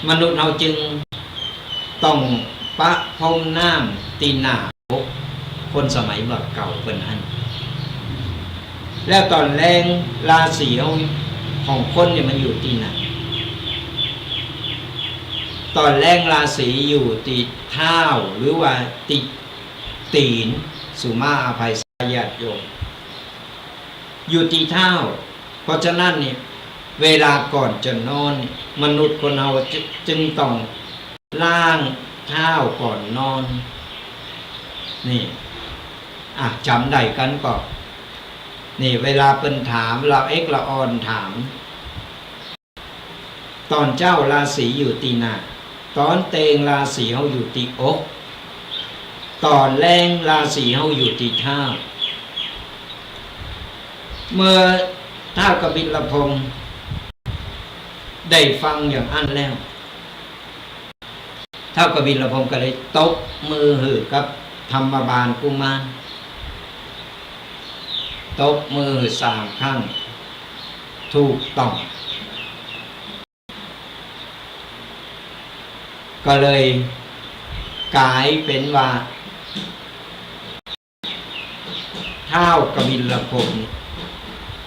มนุษย์เฮาจึงต้องปะพรมน้ำตีหน้าอกคนสมัยแบบเก่าเพิ่นอันแล้วตอนแรงราศีของคนเนี่ยมันอยู่ที่ไหนตอนแรงราศีอยู่ติเท้าหรือว่าติตีนสุมาอภัยสายาติโยมอยู่ที่เท้าเพราะฉะนั้นเนี่ยเวลาก่อนจะนอนมนุษย์คนเราจึงต้องล้างเท้าก่อนนอนนี่จำได้กันก่อนนี่เวลาเป็นถามเราละออนถามตอนเจ้าราศีอยู่ตีหน้าตอนเตงราศีเขาอยู่ตีอกตอนแรงราศีเขาอยู่ตีเท้าเมื่อท้าวกบิลพรหมได้ฟังอย่างอันแล้วท้าวกบิลพรหมก็เลยตบมือหือกับธรรมบาลกุมารตบมือ3 ครั้งถูกต้องก็เลยกลายเป็นว่าท้าวกบิลพรหม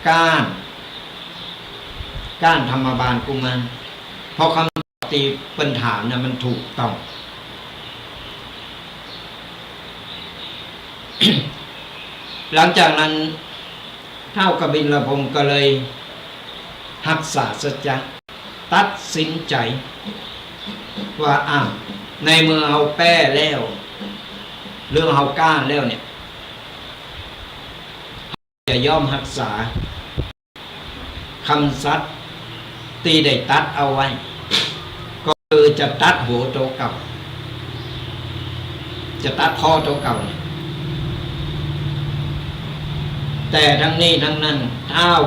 ก้านธรรมบาลกุมารเพราะคำตีปัญหาเนี่ยมันถูกต้อง หลังจากนั้นท้าวกบิลพรหมก็เลยหักษาสัจจะตัดสินใจว่าในเมื่อเอาแป้แล้วเรื่องเอาก้านแล้วเนี่ยจะย่อมรักษาคำสัตย์ตีได้ตัดเอาไว้ก็คือจะตัดหัวตัวเก่าจะตัดคอตัวเก่าแต่ทั้งนี้ทั้งนั้นท้าว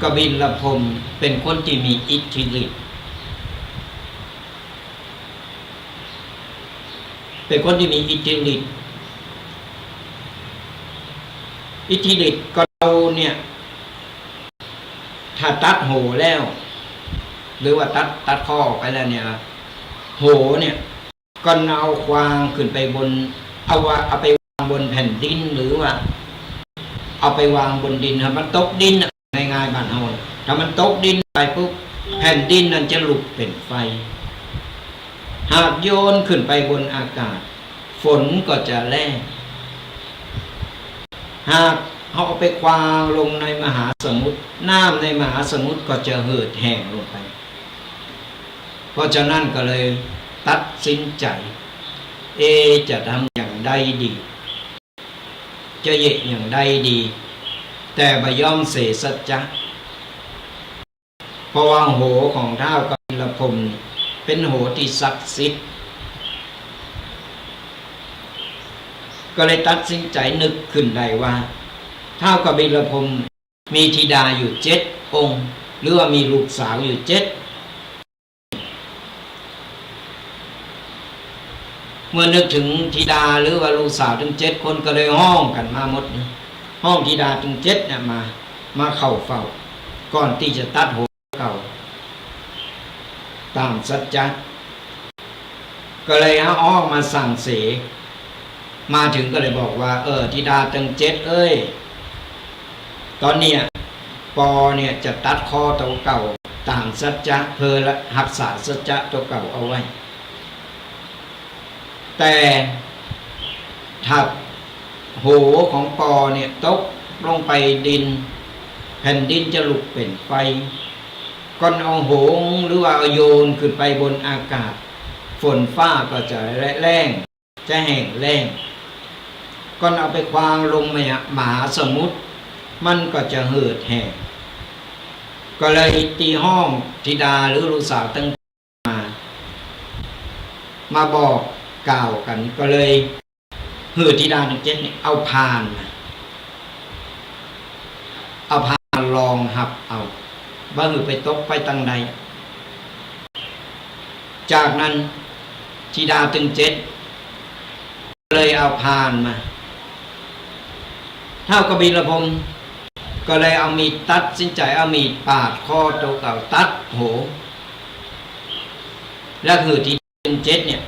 กบิลพรหมเป็นคนที่มีอิทธิฤทธิ์เป็นคนที่มีอิทธิฤทธิ์ก็เราเนี่ยถ้าตัดโหแล้วหรือว่าตัดข้อออกไปแล้วเนี่ยโหเนี่ยก็เอาควางขึ้นไปบนเอาไปวางบนแผ่นดินหรือว่าเอาไปวางบนดินครับมันตกดินง่ายๆบ้านเฮาถ้ามันตกดินไปปุ๊บแผ่นดินนั้นจะลุกเป็นไฟหากโยนขึ้นไปบนอากาศฝนก็จะแรงหากเอาไปควางลงในมหาสมุทรน้ำในมหาสมุทรก็จะเหือดแห้งลงไปเพราะฉะนั้นก็เลยตัดสินใจจะทำอย่างใดดีจะเยะอย่างใดดีแต่บ่ยอมเสสัจจะเพราะว่าโหของท้าวกบิลพรหมเป็นโหที่ศักดิ์สิทธิ์ก็เลยตัดสินใจนึกขึ้นได้ว่าท้าวกบิลพรหมมีธิดาอยู่7 องค์หรือว่ามีลูกสาวอยู่7เมื่อนึกถึงธิดาหรือว่าลูกสาวถึง7 คนก็เลยห้องกันมาหมดห้องธิดาถึง7เนี่ยมาเข้าเฝ้าก่อนที่จะตัดหัวเก่าตามสัจจะก็เลยห้องมาสั่งเสมาถึงก็เลยบอกว่าธิดาทั้ง7เอ้ยตอนนี้ปอเนี่ยจะตัดคอตัวเก่าตามสัจจะเพื่อรักษาสัจจะตัวเก่าเอาไว้แต่ถ้าโหของปอเนี่ยตกลงไปดินแผ่นดินจะลุกเป็นไฟก้อนเอาโหงหรือว่าเอาโยนขึ้นไปบนอากาศฝนฟ้าก็จะแรงจะแห้งแล้งก้อนเอาไปควางลงมหาสมุทรมันก็จะเหือดแห้งก็เลยตีห้องธิดาหรือลูกสาวตั้งมาบอกกล่าวกันก็เลยหือธิดาทั้ง7เนี่ยเอาพานลองหับเอาว่าหือไปตกไปตั้งใดจากนั้นธิดาทั้ง7เลยเอาพานมาท้าวกบิลพรหม ก็เลยเอามีดตัดสินใจเอามีดปาดคอตัวเก่าตัดโหแล้วคือที่เป็นเจ็ดเนี่ย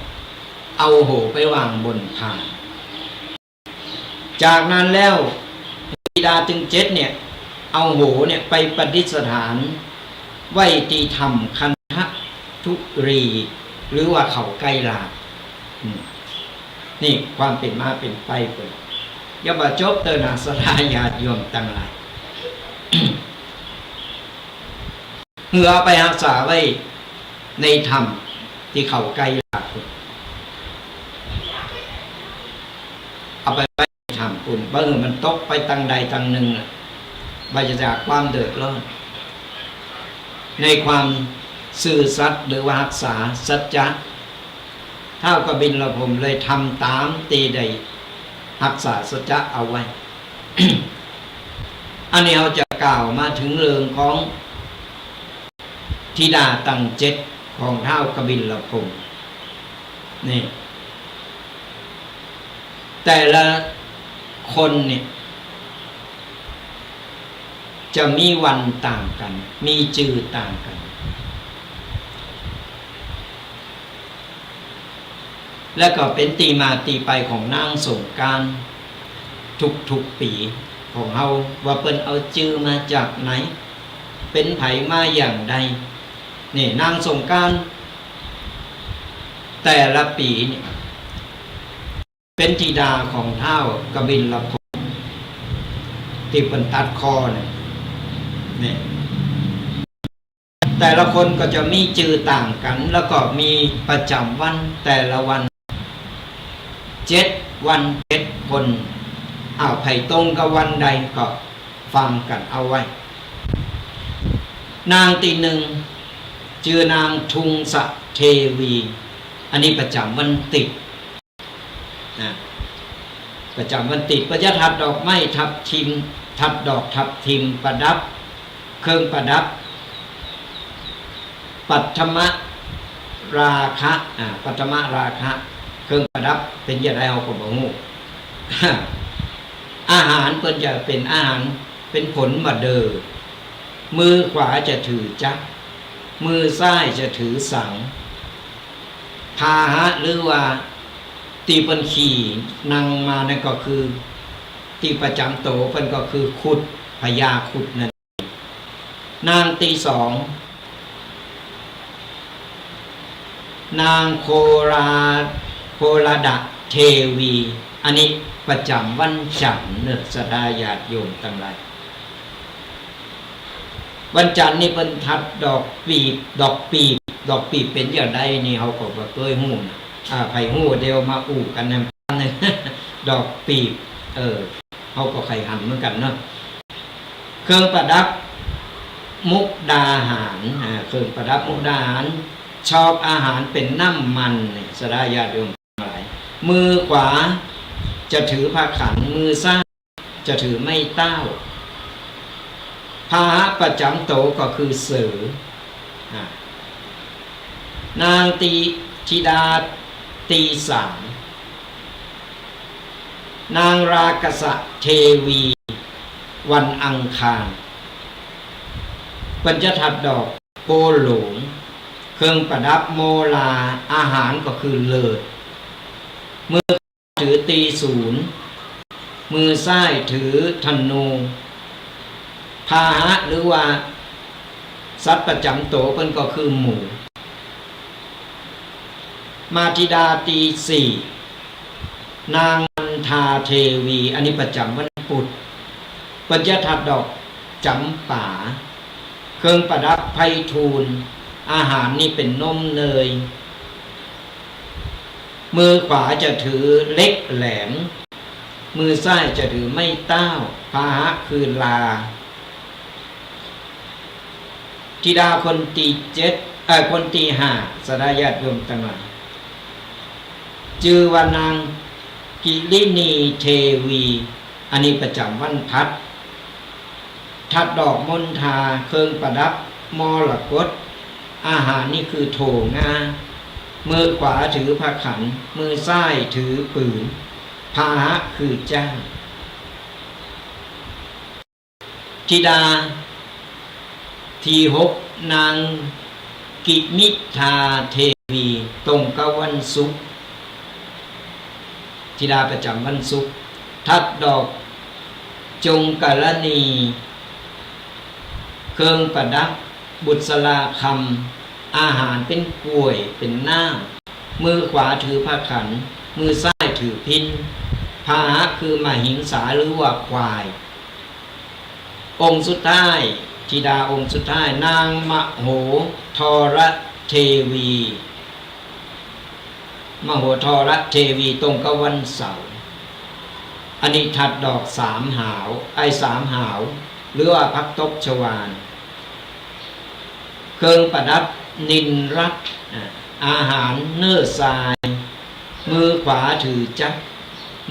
เอาโหไปวางบนพานจากนั้นแล้วธิดาจึงเจ็ดเนี่ยเอาโหเนี่ยไปประดิษฐานไว้ตีธรรมคันททุรีหรือว่าเขาไกลลานี่ความเป็นมาเป็นไปเปิดอย่าบาจบเตอนาสลายญาติโยมตั้งหลายเหือไปรักษาไว้ในธรรมที่เขาไกลลาเอาไปทำคุณบางทีมันตกไปตังใดตังหนึ่งบาจะจากความเดือดร้อนในความซื่อสัตย์หรือว่ารักษาสัจจะเท่ากับบินละผมเลยทำตามตีใดรักษาสัจจะเอาไว้ อันนี้เราจะกล่าวมาถึงเรื่องของธิดาตั้งเจ็ดของเท่ากบินละผมนี่แต่ละคนเนี่ยจะมีวันต่างกันมีชื่อต่างกันและก็เป็นตีมาตีไปของนางสงกรานต์ทุกปีของเฮาว่าเปิ้นเอาชื่อมาจากไหนเป็นไผมาอย่างใดนี่นางสงกรานต์แต่ละปีเนี่ยเป็นธิดาของเท้ากบิลพงษ์ที่เป็นตัดคอเนี่ยแต่ละคนก็จะมีชื่อต่างกันแล้วก็มีประจำวันแต่ละวัน7 วัน7 คนไผ่ตรงกับวันใดก็ฟังกันเอาไว้นางตีหนึ่งชื่อนางทุงสะเทวีอันนี้ประจำวันติดประจำวันติดก็จะทัดดอกไม้ทับทิมทัดดอกทับทิมประดับเครื่องประดับปัทมราคะปัทมราคะเครื่องประดับเป็นอย่างไรเอาก็บอกงูอาหารเพิ่นจะเป็นอาหารเป็นผลมาเดอมือขวาจะถือจักมือซ้ายจะถือสังพาหะหรือว่าตีเปิ้นขี่นั่งมานั่นก็คือตีประจำโตเปิ้นก็คือขุดพญาขุดนั่นนางตีสองนางโคราดะเทวีอันนี้ประจำวันจันทร์เนอะสดาญาติโยมทั้งหลายวันจันทร์นี่เป็นทัดดอกปีบเป็นอย่างใดนี่เขาก็บ่เคยฮู้นะไผฮู้เดียวมาอู้กันนำดอกปีบเขาก็ไข่หันเหมือนกันเนาะเครื่องประดับมุกดาหารเครื่องประดับมุกดาหารชอบอาหารเป็นน้ำมันนี่สดาญาติโยมทั้งหลายมือขวาจะถือผ้าขันมือซ้ายจะถือไม้เต้าพาหะประจำโตก็คือเสือนางธิดาตีสามนางรากษะเทวีวันอังคารปัญจทัดดอกโกหลงเครื่องประดับโมลาอาหารก็คือเลิศมือถือตีศูนย์มือซ้ายถือธนูพาหะหรือว่าสัตว์ประจำโตเป็นก็คือหมูมาธิดาตีสี่นางมันทาเทวีอันนี้ประจำวันพุธปัญจทัดดอกจำป่าเครื่องประดับไพฑูรย์อาหารนี่เป็นนมเนยมือขวาจะถือเล็กแหลมมือซ้ายจะถือไม้เต้าพาหะคือลาธิดาคนตีคนตีห้าสดาญาติโยมทั้งหลายชื่อว่านางกิรินีเทวีอันนี้ประจำวันพัดทัดดอกมณฑาเครื่องประดับมรกตอาหารนี่คือโถงามือขวาถือผ้าขันมือซ้ายถือปืนพาหะคือจ้าง ธิ ธิดาที่6นางกิมิทาเทวีตรงกับวันศุกร์ธิดาประจำวันศุกร์ทัดดอกจงกรณีเครื่องประดับบุษราคำอาหารเป็นกล้วยเป็นน้ำมือขวาถือผ้าขันมือซ้ายถือพิณพาหะคือมหิงสาหรือว่าควายองค์สุดท้ายธิดาองค์สุดท้ายนางมโหธรเทวีมโหธรเทวีตรงกับวันเสาร์อันนี้ถัดดอก3 หาว3 หาวหรือว่าพักตบชวาลเครื่องประดับนินรัตอาหารเนื้อทรายมือขวาถือจักร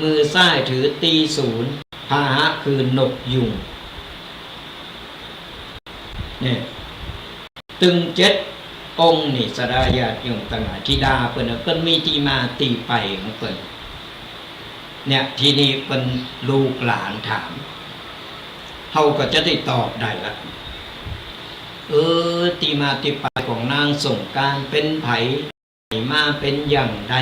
มือซ้ายถือตีศูนย์พาหะคือนกยุงเนี่ยตึง7 องค์นี่สดาญาติโยมต่างหลายธิดาเพิ่นมีที่มาตีไปของเพิ่นเนี่ยทีนี้เป็นลูกหลานถามเขาก็จะได้ตอบได้ละตีมาตีไปของนางสงกรานต์เป็นไผมาเป็นอย่างใด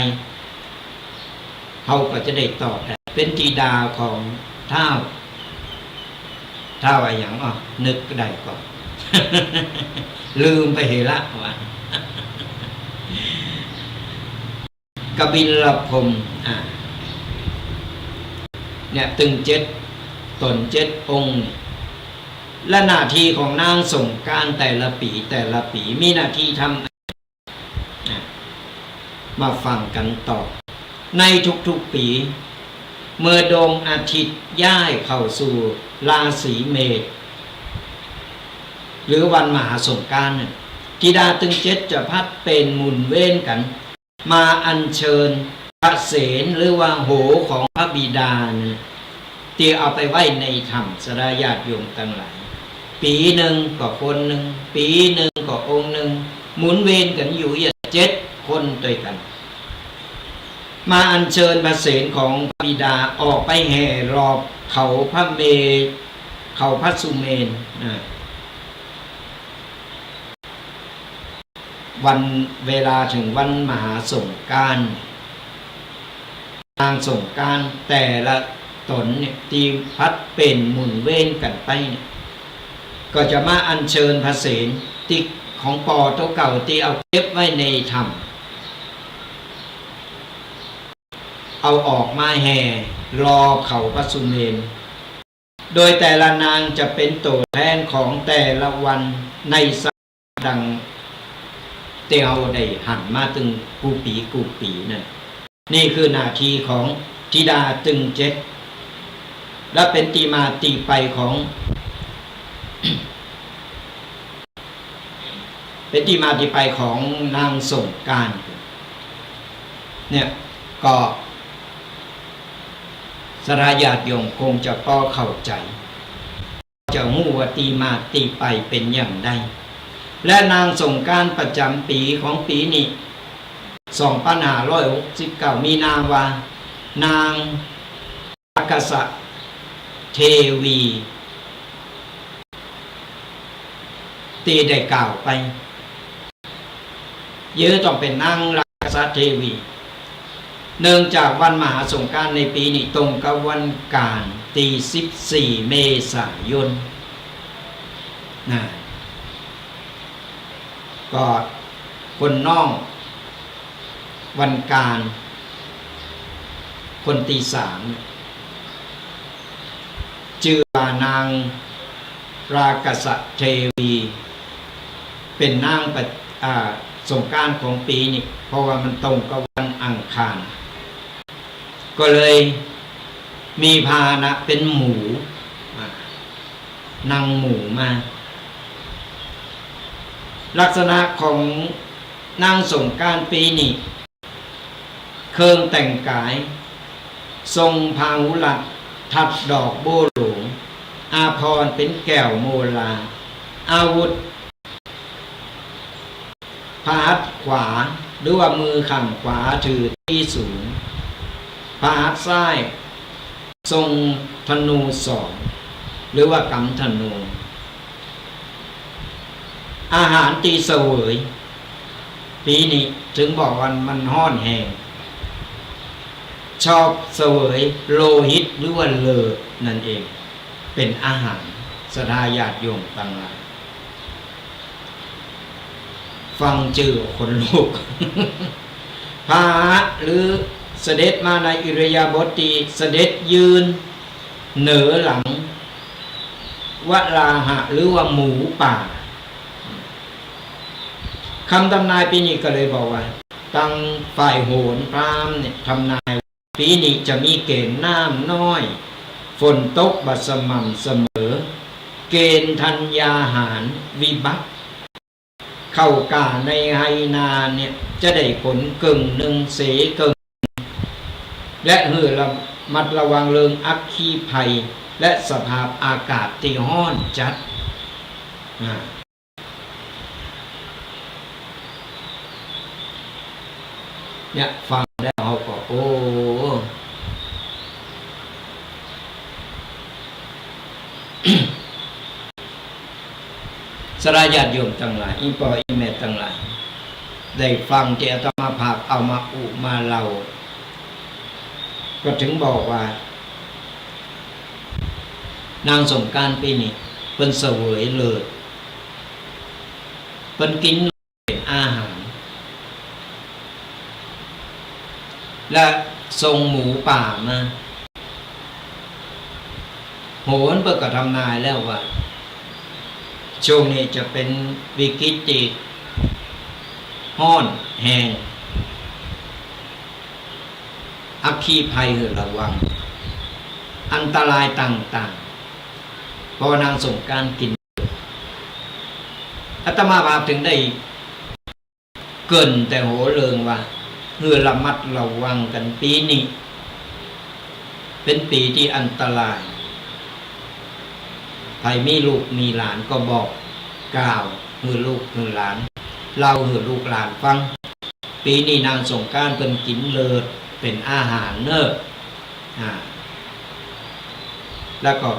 เขาก็จะได้ตอบได้เป็นธิดาของท้าวอะไรอย่างนึกได้ก่อน ลืมไปเหละว่ากบิลพรหมเนี่ยตึง7 ตน7 องค์และหน้าที่ของนางสงกรานต์แต่ละปีมีหน้าที่ทำมาฟังกันต่อในทุกๆปีเมื่อดวงอาทิตย์ย้ายเข้าสู่ราศีเมษหรือวันมหาสงกรานต์ธิดาตึง7จะพัดเป็นหมุนเว้นกันมาอัญเชิญพระเศียรหรือว่าโหของพระบิดาที่เอาไปไว้ในถ้ำสดาญาติโยมทั้งหลายปีหนึ่งก็คนหนึ่งปีหนึ่งก็องค์หนึ่งหมุนเวียนกันอยู่7 คนด้วยกันมาอัญเชิญพระเศียรของพระบิดาออกไปแห่รอบเขาพระสุเมนวันเวลาถึงวันมหาสงกรานต์นางสงกรานต์แต่ละตนเนี่ยที่พัดเป็นหมุนเว้นกันไปเนี่ยก็จะมาอัญเชิญพระเศียรที่ของปอตัวเก่าที่เอาเก็บไว้ในถ้ำเอาออกมาแห่รอเขาพระสุเมนโดยแต่ละนางจะเป็นตัวแทนของแต่ละวันในสัปดังเตียวได้หันมาตึงกูปีนั่นนี่คือหน้าที่ของธิดาตึง7และเป็นตีมาตีไปของ เป็นที่มาที่ไปของนางสงกรานต์เนี่ยก็สดาญาติโยมคงจะพอเข้าใจจะหู้ว่าตีมาตีไปเป็นอย่างไรและนางสงกรานต์ประจำปีของปีนี้2569มีนามว่านางอากษเทวีตีได้กล่าวไปเยอะต้องเป็นนางรักษาเทวีเนื่องจากวันมหาสงกรานต์ในปีนี้ตรงกับวันการตี14 เมษายนก็คนน้องวันการคนตี3ชื่อว่านางรากษเทวีเป็นนางสงกรานต์ของปีนี้เพราะว่ามันตรงกับวันอังคารก็เลยมีพาหนะเป็นหมูนางหมูมาลักษณะของนางสงกรานต์ปีนี้เครื่องแต่งกายทรงพาหุลัดทัดดอกโบหลวงอาภรณ์เป็นแก้วโมลาอาวุธพาหัตถ์ขวาหรือว่ามือข้างขวาถือตีศูนย์พาหัตถ์ซ้ายทรงธนู2 หรือว่ากำธนูอาหารตีเสวยปีนี้ถึงบอกว่ามันห้อนแห้งชอบเสวยโลหิตหรือว่าเลือดนั่นเองเป็นอาหารศรัทธาญาติโยมต่างหลายฟังจื่อคนลูก พาหะหรือเสด็จมาในอิริยาบถที่เสด็จยืนเหนือหลังวลาหะหรือว่าหมูป่าคำทำนายปีนี้ก็เลยบอกว่าตั้งฝ่ายโหรพราหมณ์เนี่ยทำนายปีนี้จะมีเกณฑ์น้ำน้อยฝนตกบัดสม่ำเสมอเกณฑ์ธัญญาหารวิบัติเข้ากาในไหนาเนี่ยจะได้ผลกึ่งหนึ่งเสกึ่งและระมัดระวังเรื่องอัคคีภัยและสภาพอากาศที่ร้อนจัดเนี่ยฟังแล้วเขาก็โอ้สลายญาติโยมทั้งหลายอีปออีแม่ทั้งหลายได้ฟังที่อาตมาภาพเอามาอุมาเล่าก็ถึงบอกว่านางสงกรานต์ปีนี้เป็นเสวยเลิศเป็นกินเป็นอาหารและส่งหมูป่ามาโหรเปิดก็ทำนายแล้วว่าช่วงนี้จะเป็นวิกฤตห้อนแห้งอัคคีภัยระวังอันตรายต่างๆเพราะนางสงกรานต์กินอาตมาภาพถึงได้เกินแต่โหเริงว่าระมัดระวังกันปีนี้เป็นปีที่อันตรายใครมีลูกมีหลานก็บอกกล่าวลูกหลานเล่าลูกหลานฟังปีนี้นางสงกรานต์เป็นกินเลิศเป็นอาหารเนอะแล้วก็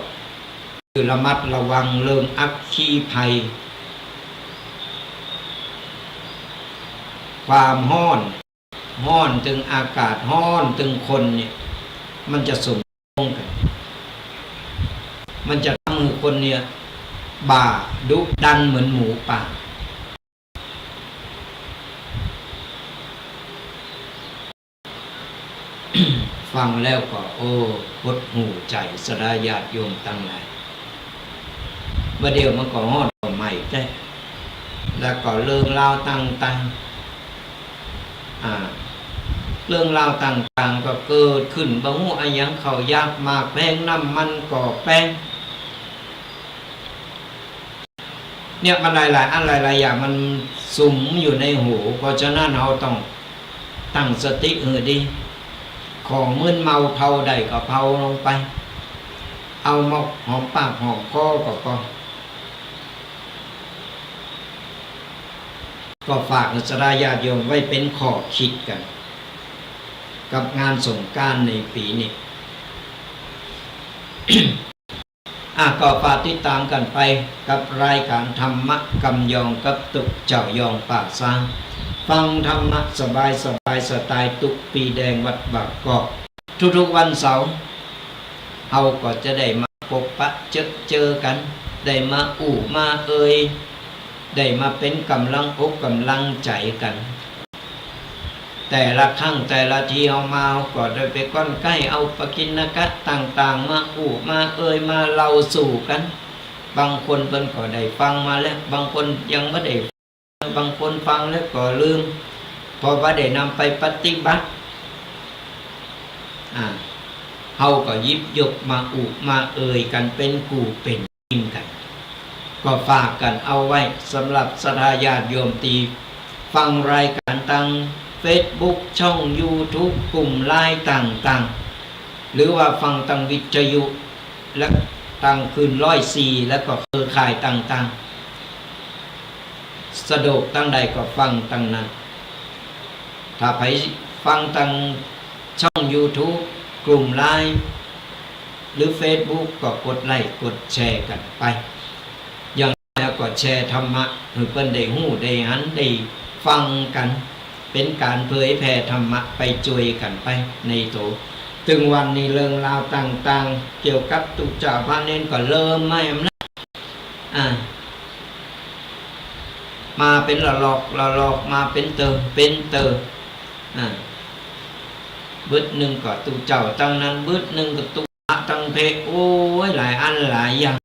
ระมัดระวังเรื่องอัคคีภัยความร้อนถึงอากาศร้อนถึงคนเนี่ยมันจะสมพงกันมันจะทำให้คนเนี่ยบ่าดุดันเหมือนหมูป่าฟังแล้วก็โอ้หดหูใจสลายญาติโยมตั้งหลายเมื่อเดียวมันก็ฮอดใหม่ได้แล้วก็เรื่องราวต่างๆเรื่องราวต่างๆก็เกิดขึ้นบางหัวยังเขายากมากแพงน้ำมันก่อแป้งเนี่ยมันหลายๆอันหลายๆอย่างมันสุมอยู่ในหูเพราะฉะนั้นเราต้องตั้งสติดีของมึนเมาเผาใดก็เผาลงไปเอามาหอมปากหอมคอก็ฝากสลายญาติโยมไว้เป็นข้อคิดกันกับงานสงกรานต์ในปีนี้ ก็ฝากติดตามกันไปกับรายการธรรมะกำยองกับตุกเจ้ายองปากซางฟังธรรมะสบายสไตล์ตุกปีแดงวัดบากกอกทุกวันเสาร์เราก็จะได้มาพบปะเจอกันได้มามาได้มาเป็นกำลังอกกำลังใจกันแต่ละครั้งแต่ละทีเอามาก็ได้ไปก้อนใกล้เอาปกิณกะต่างๆมามามาเล่าสู่กันบางคนเพิ่นก็ได้ฟังมาแล้วบางคนยังไม่ได้บางคนฟังแล้วก็ลืมพอว่าได้นำไปปฏิบัติเฮาก็ยิบยกมามากันเป็นกูเป็นกินกันก็ฝากกันเอาไว้สำหรับศรัทธาญาติโยมตีฟังรายการตั้งFacebook ช่อง YouTube กลุ่มไลน์ต่างๆหรือว่าฟังทางวิทยุและทางคืน104แล้วก็เครือข่ายต่างๆสะดวกตั้งใดก็ฟังตั้งนั้นถ้าไปฟังทางช่อง YouTube กลุ่มไลน์ หรือ Facebook ก็กดไลค์กดแชร์กันไปอย่างแล้วก็แชร์ธรรมะให้เพิ่นได้ฮู้ได้หันได้ฟังกันเป็นการเผยแผ่ธรรมะไปช่วยกันไปในโตถึงวันนี้เรื่องราวต่างๆเกี่ยวกับตุจาพระเน้นก็เริ่มไม่อำนาจมาเป็นละลอกมาเป็นเตอบึดหนึ่งก็ตุเจ้าตั้งนั้นบึดหนึ่งก็ตุตั้งเพโอ้ยหลายอันหลายอย่าง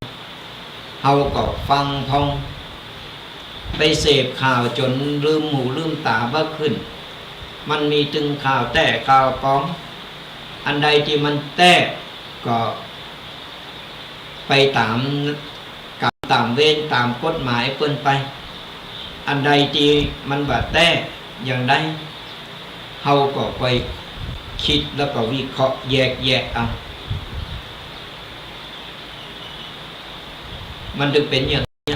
เฮาก็ฟังพองไปเสพข่าวจนลืมหูลืมตาบ้าขึ้นมันมีตึงข่าวแต่ข่าวปลอมอันใดที่มันแต้ก็ไปตามกับตามเวรตามกฎหมายเปิ้นไปอันใดที่มันบ่แต้อย่างใดเฮาก็ไปคิดแล้วก็วิเคราะห์แยกแยะเอามันถึงเป็นอย่างนี้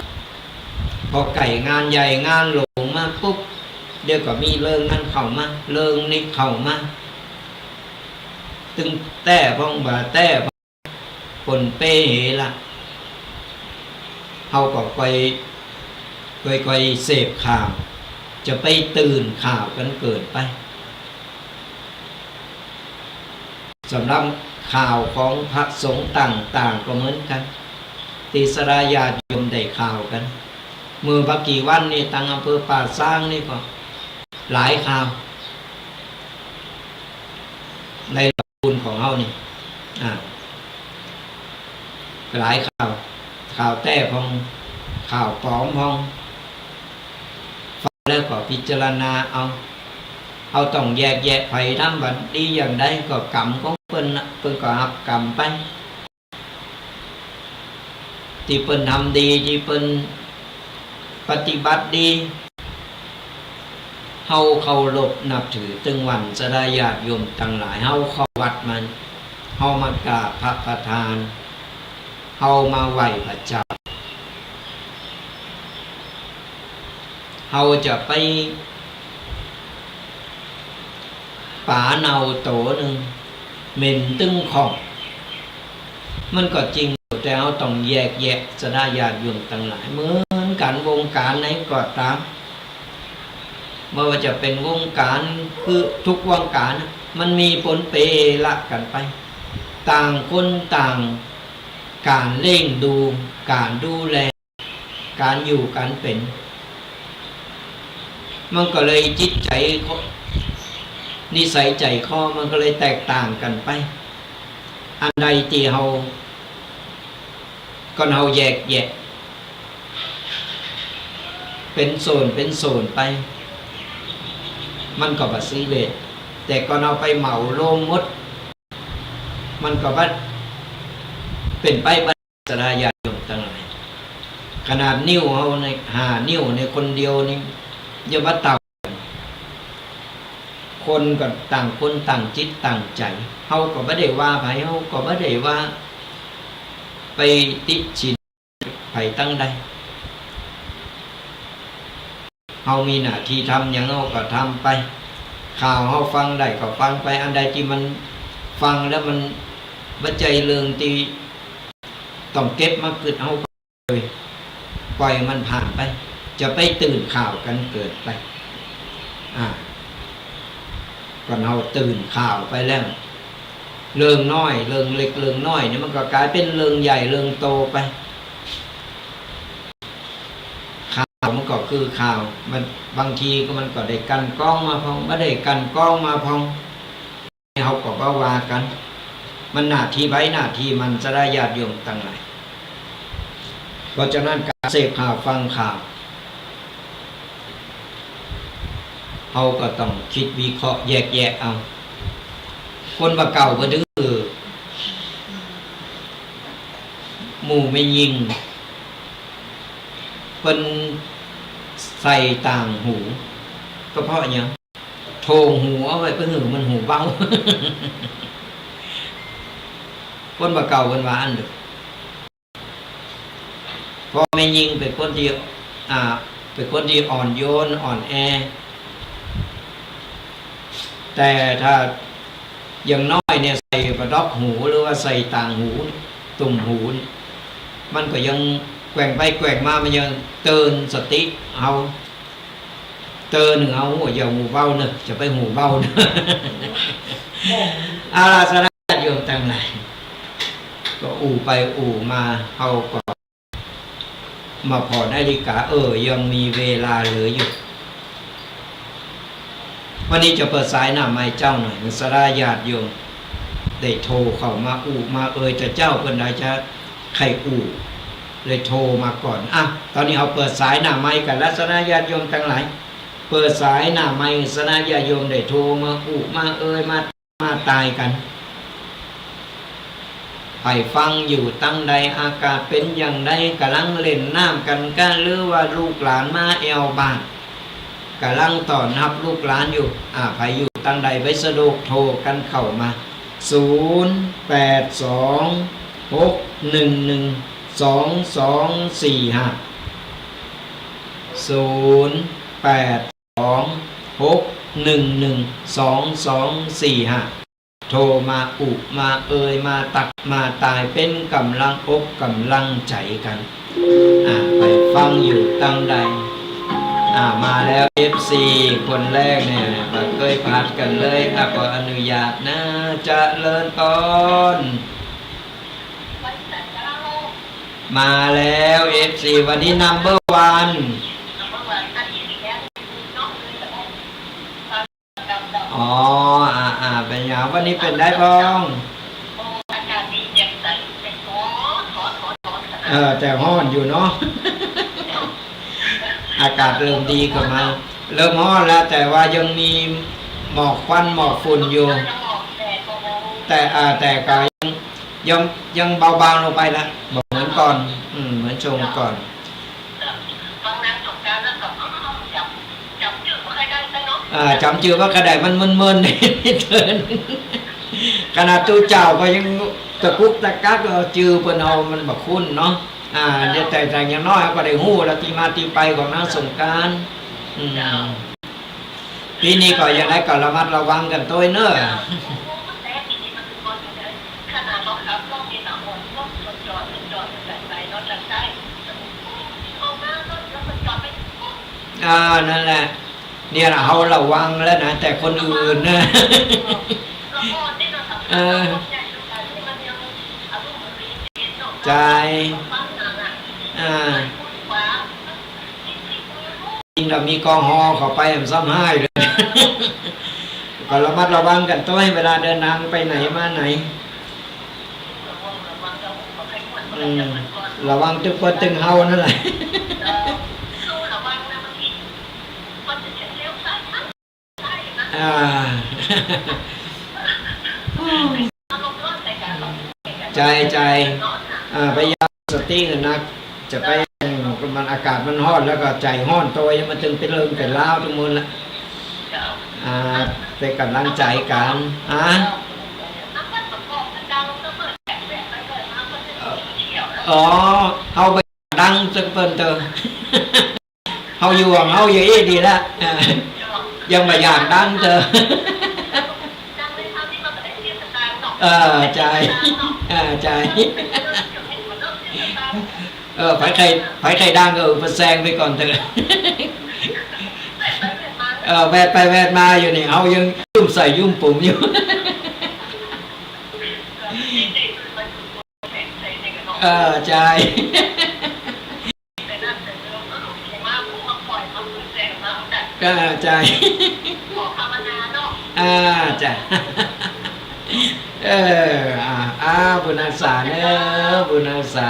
พอไก่งานใหญ่งานหลงมาปุ๊บเดี๋ยวก็มีเรื่องนั้นเข้ามาเรื่องนี้เข้ามาตึงแต้พ้องบ่แต้คนเป้เหละเฮาก็ไปเสพข่าวจะไปตื่นข่าวกันเกิดไปสำหรับข่าวของพระสงฆ์ต่างๆก็เหมือนกันติสรายาติโยมได้ข่าวกันมือบักกี่วันนี่ตั้งอำเภอป่าสร้างนี่ก็หลายข่าวในตระกูลของเฮานี่หลายข่าวแต้พองข่าวปลอมพองฟังแล้วก็พิจารณาเอาต้องแยกแยะไผทำบัดดีอย่างใดก็กรรมของเพิ่นก็รับกรรมไปที่เพิ่นทำดีที่เพิ่นปฏิบัติดีเฮาเคารพนับถือตึงวันสดาญาติโยมทั้งหลายเฮาเข้าวัดมันเฮามากราบพระประธานเฮามาไหว้พระเจ้าเฮาจะไปป่าเนาโตหนึ่งเหม็นตึงของมันก็จริงแต่เฮาต้องแยกแยะสดาญาติโยมทั้งหลายเหมือนกันวงการไหนก็ตามไม่ว่าจะเป็นวงการคือทุกวงการมันมีผลเปละกันไปต่างคนต่างการเล่งดูการดูแลการอยู่การเป็นมันก็เลยจิตใจนิสัยใจคอมันก็เลยแตกต่างกันไปอันใดที่เฮาแยกแยะเป็นโซนไปมันก็บ่ซีเรียสแต่ก็เอาไปเหมาโลมมดมันก็บ่เป็นไปบัสรายาโยมทั้งหลายขนาดนิ้วเฮาใน5 นิ้วในคนเดียวนี่อย่าว่าต่ำคนก็ต่างคนต่างจิตต่างใจเฮาก็บ่ได้ว่าไผเฮาก็บ่ได้ว่าไปติฉินไผตั้งใดเฮามีหน้าที่ทำอย่างเฮาก็ทำไปข่าวเฮาฟังได้ก็ฟังไปอันใดที่มันฟังแล้วมันบ่ใจเรื่องที่ต้องเก็บมาคิดเฮาเลยปล่อยมันผ่านไปจะไปตื่นข่าวกันเกิดไปก่อนเฮาตื่นข่าวไปแล้วเรื่องน้อยเรื่องเล็กเรื่องน้อยเนี่ยมันก็กลายเป็นเรื่องใหญ่เรื่องโตไปข่าวมันก็คือข่าวมันบางทีก็มันก็ได้กันกล้องมาพองไม่ได้กันกล้องมาพองเขาก็ว่ากันมันหน้าที่ไว้หน้าที่มันจะได้ญาติโยมต่างหลายเพราะฉะนั้นการเสพข่าวฟังข่าวเขาก็ต้องคิดวิเคราะห์แยกแยะเอาคนบ่เก่าบ่ดื้อหมู่ไม่ยิงเพิ่นใส่ต่างหูก็เพราะอย่างโทงหูเอาไว้เพื่อหูมันหูเบาคนบ่เก่าเพิ่นว่าอันเด้อพอไม่ยิงเป็นคนที่เป็นคนที่อ่อนโยนอ่อนแอแต่ถ้า อย่างน้อยเนี่ยใส่กระดอกหูหรือว่าใส่ต่างหูตุ่มหูนี่มันก็ยังแกว่งไปแกว่งมามันยังเตือนสติเอาเตือนหนึ่งเอาอย่าหูเบาเนอะจะไปหูเบาเนอะอาราสนะโยมตั้งไหนก็อู่ไปอู่มาเอาก็มาพอนาฬิกายังมีเวลาเหลืออยู่วันนี้จะเปิดสายหน้าไม้เจ้าหน่อยมันสลาญาติโยมได้โทรเข้ามาอู่มาแต่เจ้าคนใดจะใครอู่เลยโทรมาก่อนอ่ะตอนนี้เอาเปิดสายหน้าไม้กันลักษณะญาติโยมทั้งหลายเปิดสายหน้าไม้สนะญาติโยมได้โทรมาอู่มามาตายกันไปฟังอยู่ตั้งใดอากาศเป็นอย่างไรกำลังเล่นน้ำกันกันหรือว่าลูกหลานมาแอวบ้านกำลังต้อนรับลูกหลานอยู่ไปอยู่ตั้งใดไปสะดวกโทรกันเข้ามา0826112245โทรมาอุมามาตักมาตายเป็นกำลังอกกำลังใจกันไปฟังอยู่ตั้งใดมาแล้ว FC คนแรกเนี่ยเคยผ่านกันเลยก็อนุญาตนะจะเลินก่อนมาแล้ว FC วันนี้นัมเบอร์วันเป็นอย่างวันนี้เป็นได้พ้องอากาศดีแจ่มใสแต่แต่ร้อนอยู่เนาะ อากาศเริ่มดีขึ้นมาเริ่มร้อนแล้วแต่ว่ายังมีหมอกควันหมอกฝุ่นอยู่แต่ก็ยังเบาๆลงไปละบอกเหมือนก่อนเหมือนชงก่อนจำชื่อว่ากระไดมันมึนๆนิดเดินขนาดตู้เจ้าก็ยังตะกุกตะกักจือเพิ่นเอามันบักคุ้นเนาะเดี๋ยวแต่อย่างน้อยก็ได้ฮู้แล้วที่มาที่ไปของนางสงกรานต์ปีนี้ก็อย่างไรก็ระมัดระวังกันตัวเนอะนั่นแหละเนี่ยเราระวังแล้วนะแต่คนอื่นนะใจจริงเรามีกองฮอเข้าไปซ้ำให้เลยก็ระมัดระวังกันตัวให้เวลาเดินทางไปไหนมาไหนระวังตึกคนตึงเฮานั่นแหละใจพยายามสตินะจะไปมันอากาศมันร้อนแล้วก็ใจร้อนตัวยังมันจึงเป็นเรื่องเป็นราวทุกมือละเป็นกำลังใจกันเขาไปดังจนเปินเตอเขาอยู่ของเขาอยู่อีดีละยังไม่อยากดังเตอใจphải thầy đang ở phần sen với còn thầy vẹt maอยู่นี่เอายังยุ่มใส่ยุ่มปุ่มอยู่ใจใจจ้ะบุญอาสาเนอะบุญอาสา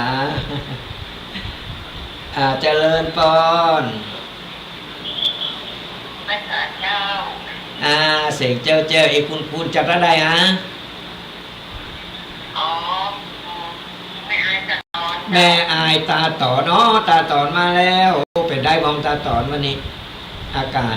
เจริญปอนเสียงเจ้าไอ้คุณจับได้ฮะแม่อายตาต่อเนาะตาต่อนมาแล้วเป็นได้มองตาต่อนวันนี้อากาศ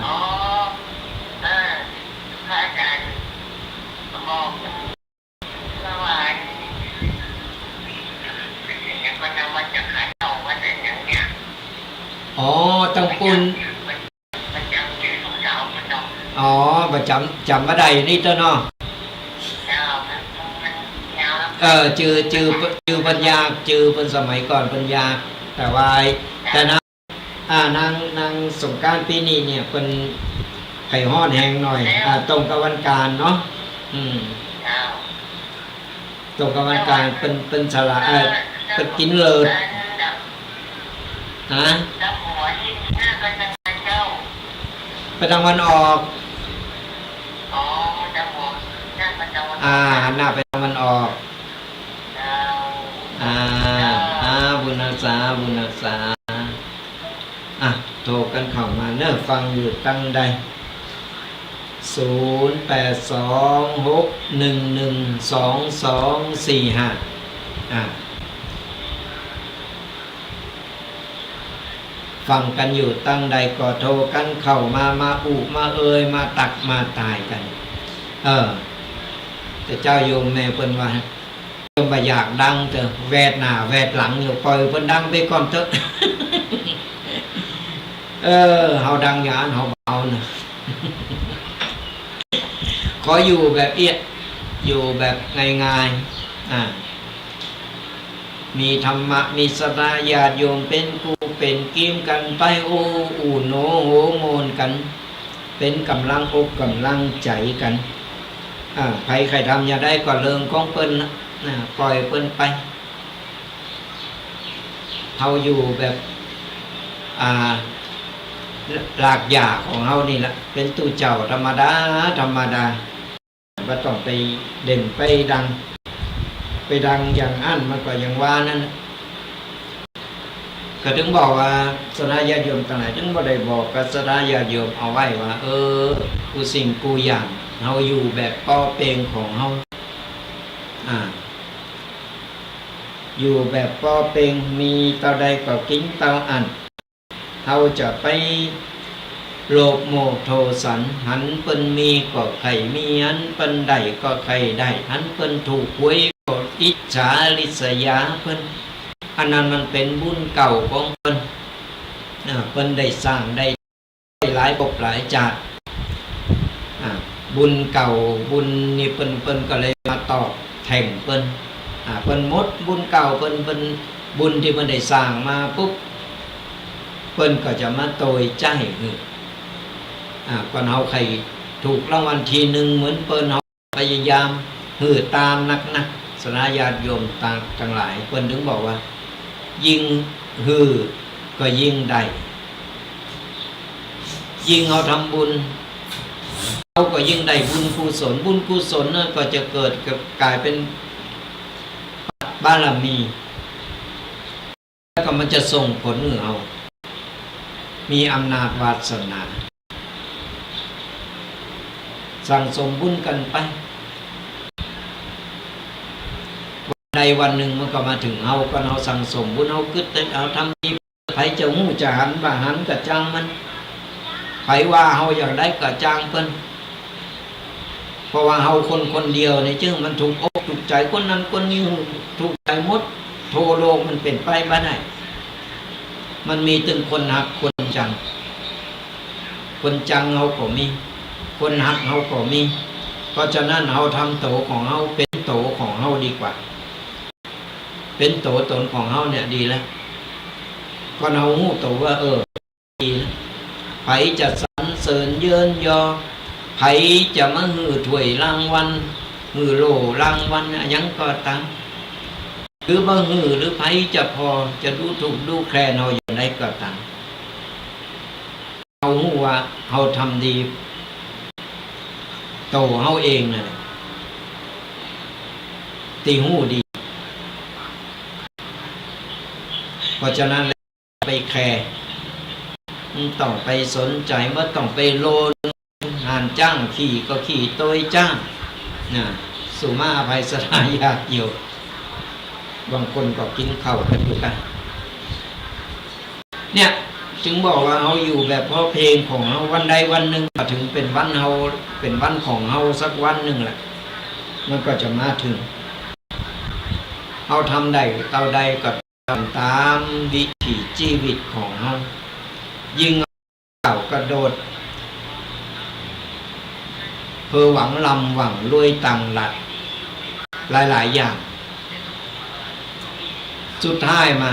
ต้องปุ่นประจำมาได้นี่เจ้าเนาะ จือปัญญาจือเป็นสมัยก่อนปัญญาแต่ว่าแต่นางสงกรานต์ปีนี้เนี่ยเป็นไข่ฮ้อนแห้งหน่อยตรงกับวันการเนาะตรงกับวันการเป็นฉลาเป็นกินเลิศฮะไปทางวันออกหน้าไปทางวันออกบุญรักษาโทรกันเข้ามาเนอะฟังอยู่ตั้งใด0826112245ฟังกันอยู่ตั้งใดก็โทรกันเข้ามาอุมาเอ่ยมาตักมาตายกันแต่เจ้าโยมแม่เพิ่นว่าเพิ่นบ่อยากดังเถอะแวดหน้าแวดหลังอยู่ปล่อยเพิ่นดังไปก่อนเถอะเฮาดังอย่างนั้นเฮาเบานะขออยู่แบบเอียดอยู่แบบง่ายๆมีธรรมะมีสระญาติโยมเป็นกูเป็นกิ้มกันไปโอ้อูโนโหโมนกันเป็นกำลังอกกำลังใจกันใครทำอย่าได้ก็เริงของเปิ้นนะปล่อยเปิ้นไปเฮาอยู่แบบหลากหยาของเฮานี่แหละเป็นตู้เจ้าธรรมดาบ่ต้องไปเด่นไปดังอย่างอั้นมันก็อย่างว่านั่นก็ถึงบอกว่าสดาญาติโยมต่างหลายถึงบ่ได้บอกกับสดาญาติโยมเอาไว้ว่ากูสิ่งกูอย่างเฮาอยู่แบบป้อเปงของเฮาอยู่แบบป้อเปงมีเตาใดก็กินเตาอันเฮาจะไปโลภโมโทสันหันเปิ้นมีก็ไข่มีหันเปิ้นได้ก็ไข่ได้หันเปิ้นถูกหวยก็อิจฉาริษยาเปิ้นอันนั้นมันเป็นบุญเก่าของเปิ้นเปิ้นได้สร้างได้หลายภพหลายชาติบุญเก่าบุญนี่เปิ้นก็เลยมาตอบแทงเปิ้นหมดบุญเก่าเปิ้นบุญที่เปิ้นได้สร้างมาปุ๊บเปิ้นก็จะมาโตยใจก่อนเฮาใครถูกรางวัลทีหนึ่งเหมือนเปิ้นเฮาพยายามหือตามนักสนาญาติโยมต่างหลายเปิ้นถึงบอกว่ายิ่งหือก็ยิ่งได้ยิ่งเฮาทำบุญเฮาก็ยิ่งได้บุญกุศลก็จะเกิดกลายเป็นบารมีแล้วก็มันจะส่งผลให้เฮามีอำนาจวาสนาสั่งสมบุญกันไปวันใดวันหนึ่งมันก็มาถึงเฮาก็เฮาสั่งสมบุญเฮาคิดแต่เอาทำดีไผจะฮู้จะหันบ่หันก็จ้างมันไผว่าเฮาอยากได้ก็จ้างเพิ่นเพราะว่าเฮาคนเดียวนี่จึงมันถูกอกถูกใจคนนั้นคนนี้ถูกใจหมดโทโลกมันเป็นไปบ่ได้มันมีถึงคนหักคนจังเฮาก็มีคนหักเฮาก็มีเพราะฉะนั้นเฮาทำโตของเฮาเป็นโตของเฮาดีกว่าเป็นโตตนของเฮาเนี่ยดีแล้วก็เฮาฮู้โตว่าดีนะไผจะสรรเสริญเยินยอไผจะมาหือถ้วยรางวัลหือโลรางวัลหยังก็ตามหรือบ่หือหรือไผจะพอจะดูถูกดูแคลนเฮาอย่างใดก็ตามเฮาฮู้ว่าเฮาทำดีโตเฮาเองนั่นแหละตีหูดีเพราะฉะนั้นไปแคร์ต้องไปสนใจเมื่อต้องไปโลนงานจ้างขี่ก็ขี่โต้ยจ้างสุมาอภัยสลายยากอยู่บางคนก็กินข้าวกันอยู่กันเนี่ยจึงบอกว่าเฮาอยู่แบบเพราะเพลงของเฮาวันใดวันหนึ่งก็ถึงเป็นวันเฮาเป็นวันของเฮาสักวันหนึ่งแหละมันก็จะมาถึงเฮาทำได้เท่าใดก็ทำตามวิถีชีวิตของเฮายิ่งเก่ากระโดดเพื่อหวังลำหวังรวยตังหลัดหลายอย่าง สุดท้ายมา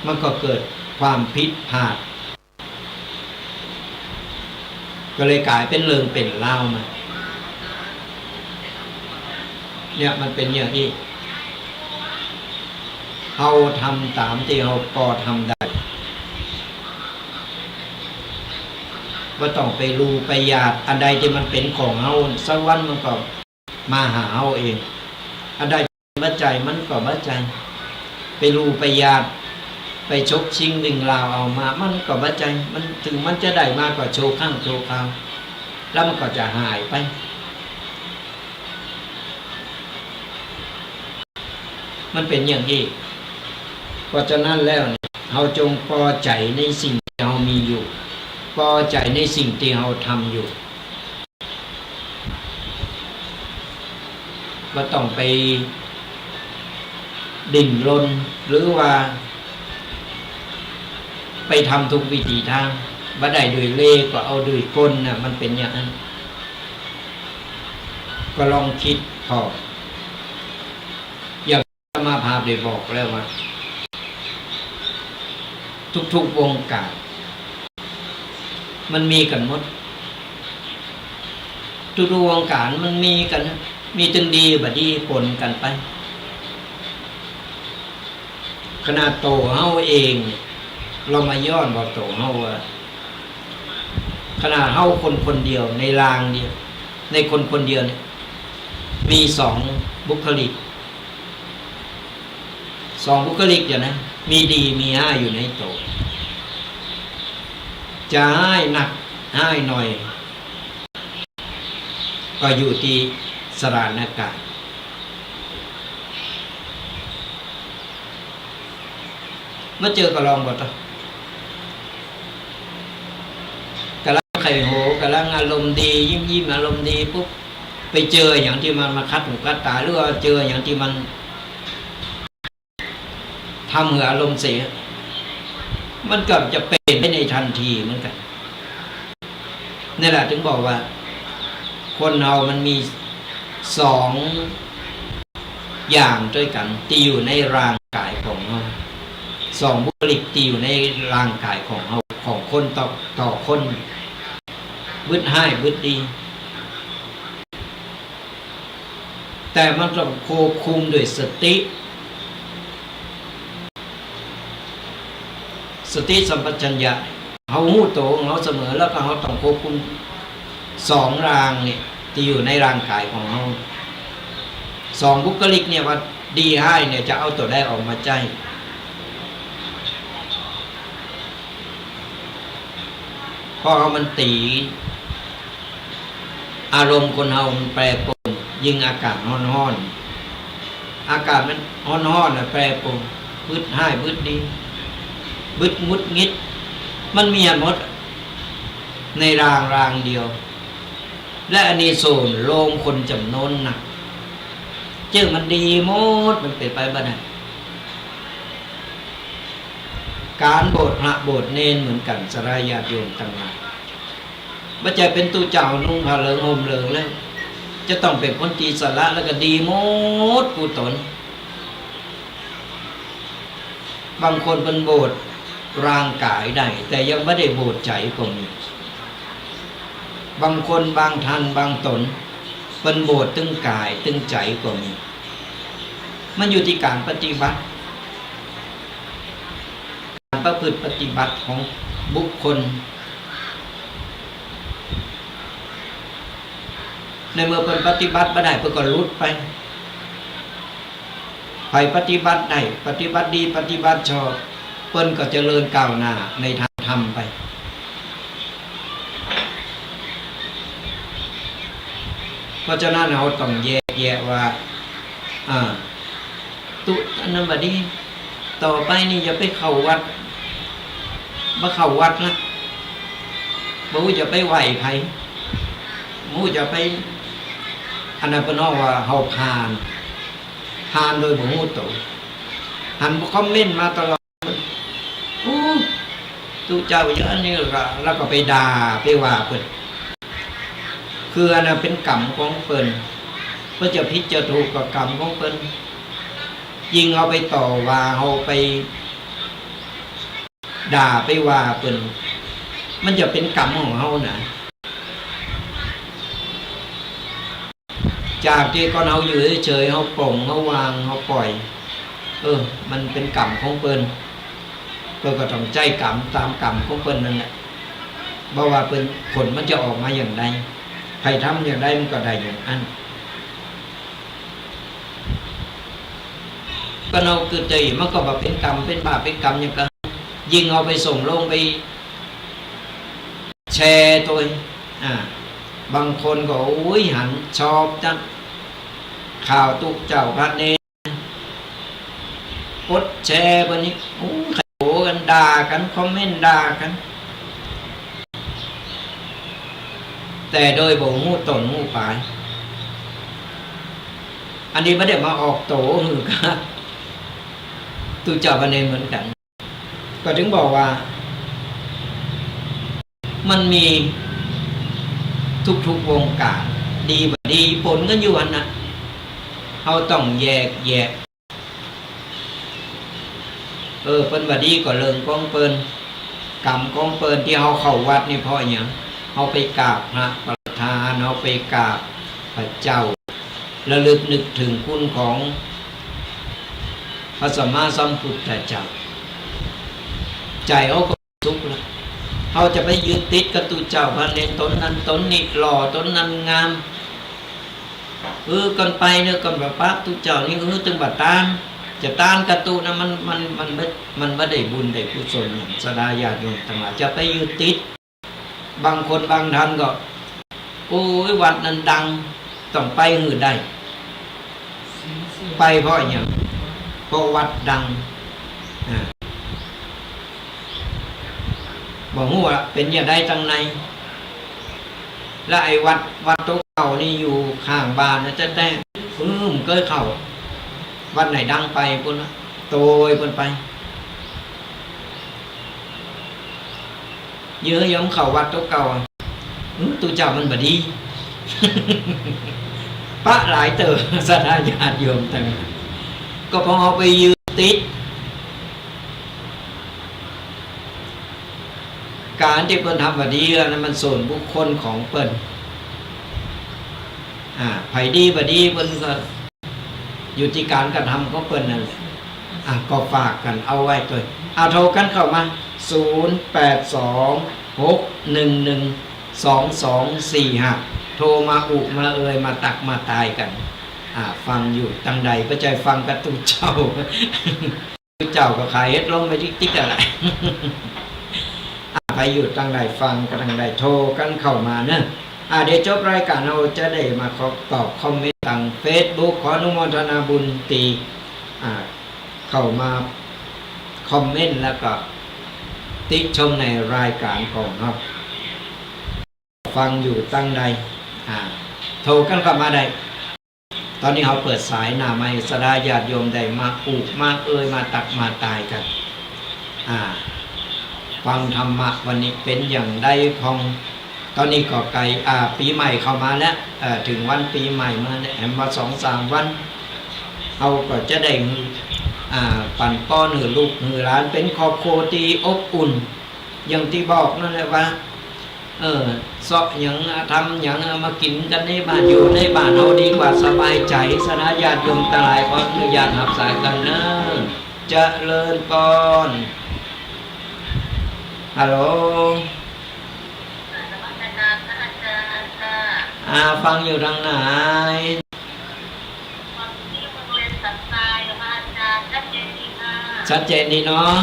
มันก็เกิดความผิดพลาดก็เลยกลายเป็นเรื่องเป็นเล่าวมาเนี่ยมันเป็นอย่างที่เราทำตามที่เราพอทำได้ว่าต้องไปรู้ไปญาติอันใดที่มันเป็นของเราสักวันมันก็มาหาเราเองอันใดบัจจัยมันก็บัจจัยไปรู้ไปญาติไปชกชิงดึงราวเอามามันก็บัจจัยมันถึงมันจะได้มากกว่าโชว์ข้างโชว์คราวแล้วมันก็จะหายไปมันเป็นอย่างนี้เพราะฉะนั้นแล้วเราจงพอใจในสิ่งที่เรามีอยู่พอใจในสิ่งที่เราทำอยู่ก็ต้องไปดิ้นรนหรือว่าไปทำทุกวิธีทางบ่ได้ด้วยเล่ห์ก็เอาด้วยกลน่ะมันเป็นอย่างนั้นก็ลองคิดพออย่างสมาภาพได้บอกแล้วว่าทุกๆวงการมันมีกันหมดทุกวงการมันมีกันมีทั้งดีบ่ดีปนกันไปขนาดโตเฮาเองเรามาย้อนบ่โตเฮาว่าขนาดเฮาคนเดียวในรางเดียวในคนเดียวเนี่ยมี2บุคลิก2บุคลิกอย่างนั้นมีดีมีห้าอยู่ในโตจะให้หนักให้หน่อยก็อยู่ที่สถานการณ์เมื่อเจอกระลองบทกำลังไข่โหกำลังอารมณ์ดียิ้มอารมณ์ดีปุ๊บไปเจออย่างที่มันมาคัดหูคัดตาหรือว่าเจออย่างที่มันทำให้อารมณ์เสียมันก็จะเป็นในทันทีเหมือนกันนี่แหละถึงบอกว่าคนเรามันมี2อย่างด้วยกันที่อยู่ในร่างกายของเรา2บุคลิกที่อยู่ในร่างกายของเราของคนต่อคนบึดให้บึดดีแต่มันต้องควบคุมด้วยสติสัมปชัญญะเขาหู้โตของเขาเสมอแล้วก็เขาต้องควบคุม2รางเนี่ยที่อยู่ในร่างกายของเขา2บุคลิกเนี่ยว่าดีให้เนี่ยจะเอาตัวได้ออกมาใจพอมันตีอารมณ์คนเรามันแปรปรวนยิ่งอากาศร้อนอากาศมันร้อนแปรปรวนบึดให้บึดดีบึดงุดงิดมันมีหมดในรางเดียวและอันนี้โซนโลงคนจำนวนหนักเจ้ามันดีหมดมันเป็นไปบ้านการโบสถ์พระโบสถ์เนนเหมือนกันสลายญาติโยมต่างหากว่าจะเป็นตู้เจ้านุ่งผ้าเหลืองห่มเหลืองแล้วจะต้องเป็นคนจีสละแล้วก็ดีหมดกุศลบางคนเป็นโบสถ์ร่างกายได้แต่ยังไม่ได้โบสถ์ใจก็มีบางคนบางท่านบางตนเป็นโบสถ์ตึงกายตึงใจก็มีมันอยู่ที่การปฏิบัติการประพฤติปฏิบัติของบุคคลในเมื่อเป็นปฏิบัติไม่ได้เพื่อก็ลุดไปใครปฏิบัติได้ปฏิบัติดีปฏิบัติชอบเพิ่นก็เจริญก้าวหน้าในทางธรรมไปเพราะฉะนั้นเราต้องแยกแยะว่าตุอันนั้นบัดนี้ต่อไปนี่อย่าไปเข้าวัดบ่เข้าวัดนะบ่รู้จะไปไหว้ไผบ่รู้จะไปอันนั้นเพิ่นว่าเฮาผ่านโดยบ่รู้ตัวหันคอมเมนต์มาตลอดโอ้ตู้เจ้าอย่างนี้แล้วก็ไปด่าไปว่าเพิ่นคืออันนั้นเป็นกรรมของเพิ่นเพื่อจะพิจารณาถูกกับกรรมของเพิ่น ยิ่งเอาไปต่อว่าเอาไปด่าไปว่าเปิ้นมันจะเป็นกรรมของเฮานะจากที่ก่อนเฮาอยู่เฉยๆเฮาปล่งเฮาวางเฮาปล่อยมันเป็นกรรมของเปิ้นก็ต้องใจกรรมตามกรรมของเปิ้นนั่นแหละบ่ว่าเปิ้นผลมันจะออกมาอย่างใดใครทำอย่างใดมันก็ได้อย่างนั้นก็เราคือใจมันก็แบบเป็นกรรมเป็นบาปเป็นกรรมอย่างกันยิ่งเอาไปส่งลงไปแชร์ตัวบางคนก็หันชอบจังข่าวตุกเจ้าพระเนรกดแชร์วันนี้ใครโหกันด่ากันคอมเมนต์ด่ากันแต่โดยบ่งูตนงูปลายอันนี้ไม่ได้มาออกโตหือกันตุกเจ้าพระเนรเหมือนกันก็ถึงบอกว่ามันมีทุกๆวงการดีบ่ดีผลก็อยู่อันนั้นเราต้องแยกเปิ้นบ่ดีก็เรื่องของเปิ้นกรรมของเปิ้นที่เฮาเข้าวัดนี่เพราะหยังเฮาไปกราบพระประธานเฮาไปกราบพระเจ้าระลึกนึกถึงคุณของพระสัมมาสัมพุทธเจ้าใจเฮาก็สุขแล้วเขาจะไปยึดติดกับตุเจ้าพระเนรตนนั้นตนนี้หล่อตนนั้นงามกันไปเนี่ยกันแบบปั๊บตุเจ้านี่ตึงบัดตานจะตานกับตุนะมันไม่ได้บุญได้กุศลสดาญาติโยมต่างๆจะไปยึดติดบางคนบางท่านก็วัดนั้นดังต้องไปหือได้ไปเพราะอย่างเพราะวัดดังบอกว่าเป็นอย่างไรตั้งในแล้วไอ้วัดโต๊ะเก่านี่อยู่ข้างบ้านนะจะได้เคยเข้าวัดไหนดังไปปุ่นโตยปุ่นไปเยอะย้อมเข้าวัดโต๊ะเก่าตัวเจ้ามันบดี พระหลายเต๋อสถาญาติโยมต่างก็พอเอาไปยืนติดการที่เปิ้นทำแบบนี้นั้นมันส่วนบุคคลของเปิ้นไผดีบ่ดีเปิ้นก็อยู่ที่การกระทำของเปิ้นนั่นแหละก็ฝากกันเอาไว้ตัวโทรกันเข้ามา0826112245โทรมามามาตักมาตายกันฟังอยู่ตั้งใดก็ใจฟังกับตุเจ้า ตุเจ้าก็ขายเฮ็ดลงไปติ๊กๆอะไรใครอยู่ตั้งใดฟังกันตั้งใดโทรกันเข้ามาเนอะเดี๋ยวจบรายการเราจะได้มาตอบคอมเมนต์ทาง Facebook ขออนุโมทนาบุญตีเข้ามาคอมเมนต์แล้วก็ติชมในรายการของเราฟังอยู่ตั้งใดโทรกันเข้ามาได้ตอนนี้เขาเปิดสายหน้าไม้สดาญาติโยมได้มามามาตักมาตายกันฟังธรรมะวันนี้เป็นอย่างใดพองตอนนี้ก็ไกลปีใหม่เข้ามาแล้วถึงวันปีใหม่มาแอมว่า2-3 วันเราก็จะได้ปั่นป้อนหือลูกหือหลานเป็นครอบครัวที่อบอุ่นอย่างที่บอกนั่นแหละว่าซอกอย่างทำอย่างมากินกันในบ้านอยู่ในบ้านเราดีกว่าสบายใจสนาญาติโยมตายขออนุญาตหับสายกันเนอะเจริญพรฮัลโหลฟังอยู่ทางไหนชัดเจนดีเนาะ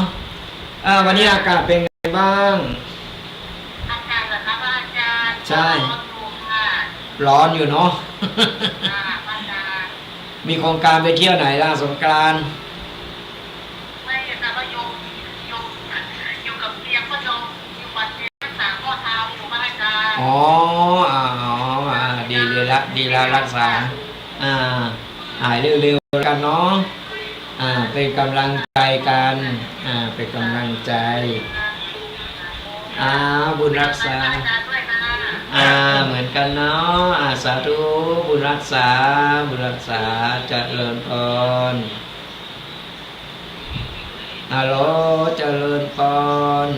วันนี้อากาศเป็นไงบ้างอากาศเหรอครับอาจารย์ใช่ร้อนอยู่เนาะ มีโครงการไปเที่ยวไหนล่ะสงกรานต์ไม่แต่ว่าโยมอยู่กับเตียงก็โยมอยู่วัดเตียงรักษาข้อเท้าอยู่บ้านอาจารย์ดีแล้วรักษาหายเร็วๆกันเนาะเป็นกำลังใจกันเป็นกำลังใจบุญรักษาเหมือนกันเนาะสาธุบุญรักษาเจริญพร ฮัลโหลเจริญพร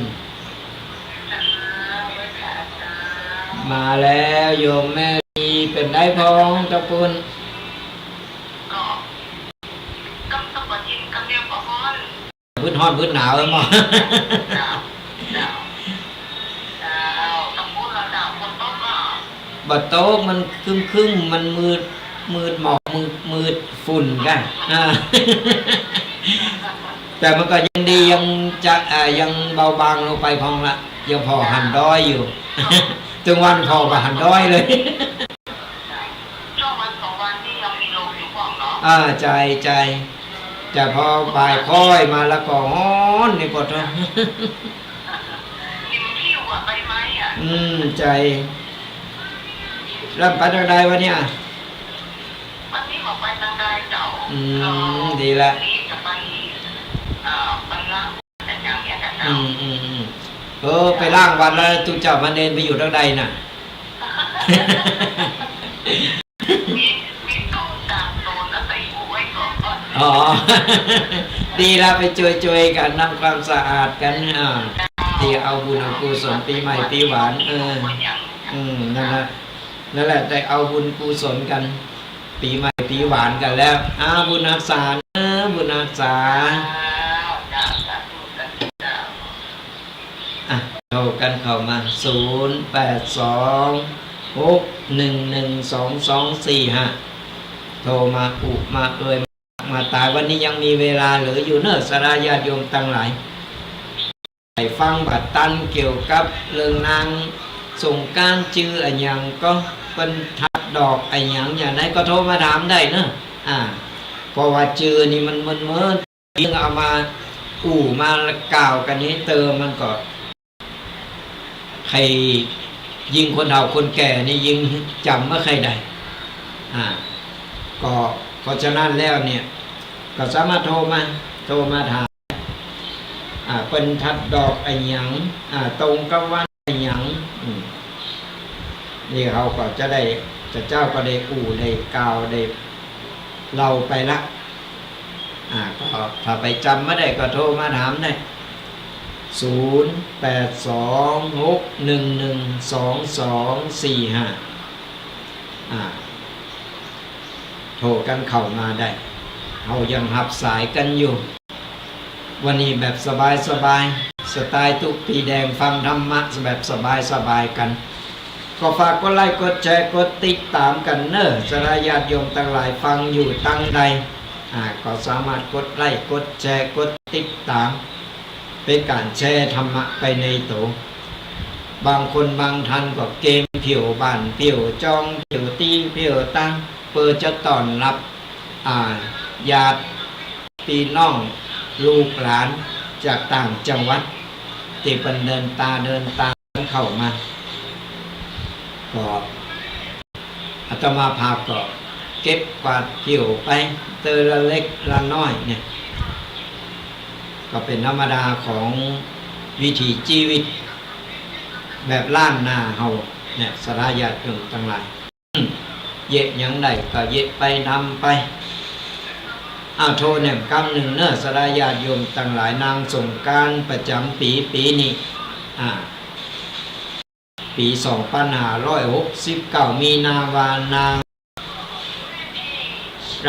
มาแล้วโยมแม่ดีเป็นได้พองตะปุนพื้นฮ้อนพื้นหนาวแล้วมั้งบัดโต๊ะมันครึ่งมันมืดหมอกมืดฝุ่นกันแต่มันก็ยังดียังจะยังเบาบางลงไปพองละยังพอหันด้อยอยู่ถึงวันพอกับหันด้อยเลยช่วงวันสองวันที่ยังมีลมอยู่ก่อนเนาะใจแต่พอบ่ายค่อยมาแล้วก็ฮ้อนนี่ก็ต้องนี่มันที่อยู่กับใบไม้อ่ะใจเริ่มไปทางใดวะเนี่ยวันนี้ออกไปทางใดเจ้าดีละนี่จะไปล่างแต่ยังเนี้ยกันเจ้าไปล่างวันแล้วตุเจ้ามาเนนไปอยู่ทางใดน่ะมีตู้ตามโซนแล้วใส่หูไว้ก่อนดีละไปจวยกันนำความสะอาดกันที่เอาบุญเอากุศลปีใหม่ปีหวานนั่นแหละได้เอาบุญกุศลกันปีใหม่ปีหวานกันแล้วบุญรักษาบุญรักษาโทรกันเข้ามา0826112245โทรมาอุมามาตายวันนี้ยังมีเวลาเหลืออยู่เนอะสราญาติโยมตั้งหลายไปฟังบัดตันเกี่ยวกับเรื่องนางสงการจื้ออะไรอย่างก็เป็นทัดดอกอะไรอย่างนั้นก็โทรมาถามได้เนอะเพราะว่าจื้อนี่มันยิ่งเอามามากล่าวกันนี้เติมมันก็ใครยิงคนเฒ่าคนแก่นี่ยิงจำไม่ใครได้ก็เพราะฉะนั้นแล้วเนี่ยก็สามารถโทรมาถามเป็นทัดดอกไอ้หยังตรงกับวันไอ้หยังนี่เขาก็จะได้เจ้าก็ได้ได้กล่าวได้เราไปละก็ถ้าไปจำไม่ได้ก็โทรมาถามได้0826112245โทรกันเข้ามาได้เรายังหับสายกันอยู่วันนี้แบบสบายสไตล์ตุ๊กปีแดงฟังธรรมะแบบสบายกันก็ฝากกดไลค์กดแชร์กดติดตามกันเนอะสรญาติโยมทั้งหลายฟังอยู่ตั้งใดก็สามารถกดไลค์กดแชร์กดติดตามเป็นการแชร์ธรรมะไปในตัวบางคนบางท่านก็เกมเผียวบ้านเผียวจองเผียวตีเผียวตั้งเปิดจะต้อนรับญาติพี่น้องลูกหลานจากต่างจังหวัดที่เป็นเดินตามเข้ามาก็อาตมาภาพก็เก็บกวาดเกี่ยวไปเตอละเล็กละน้อยเนี่ยก็เป็นธรรมดาของวิถีชีวิตแบบล้านนาเฮาเนี่ยสลายาติโยมทั้งหลายเยะยังไดก็เยะไปนำไปโทษเนี่ยกำหนึ่งเนอะสลายาติโยมทั้งหลายนางสงกรานต์ประจำปีนี้ปี2569มีนาวานาง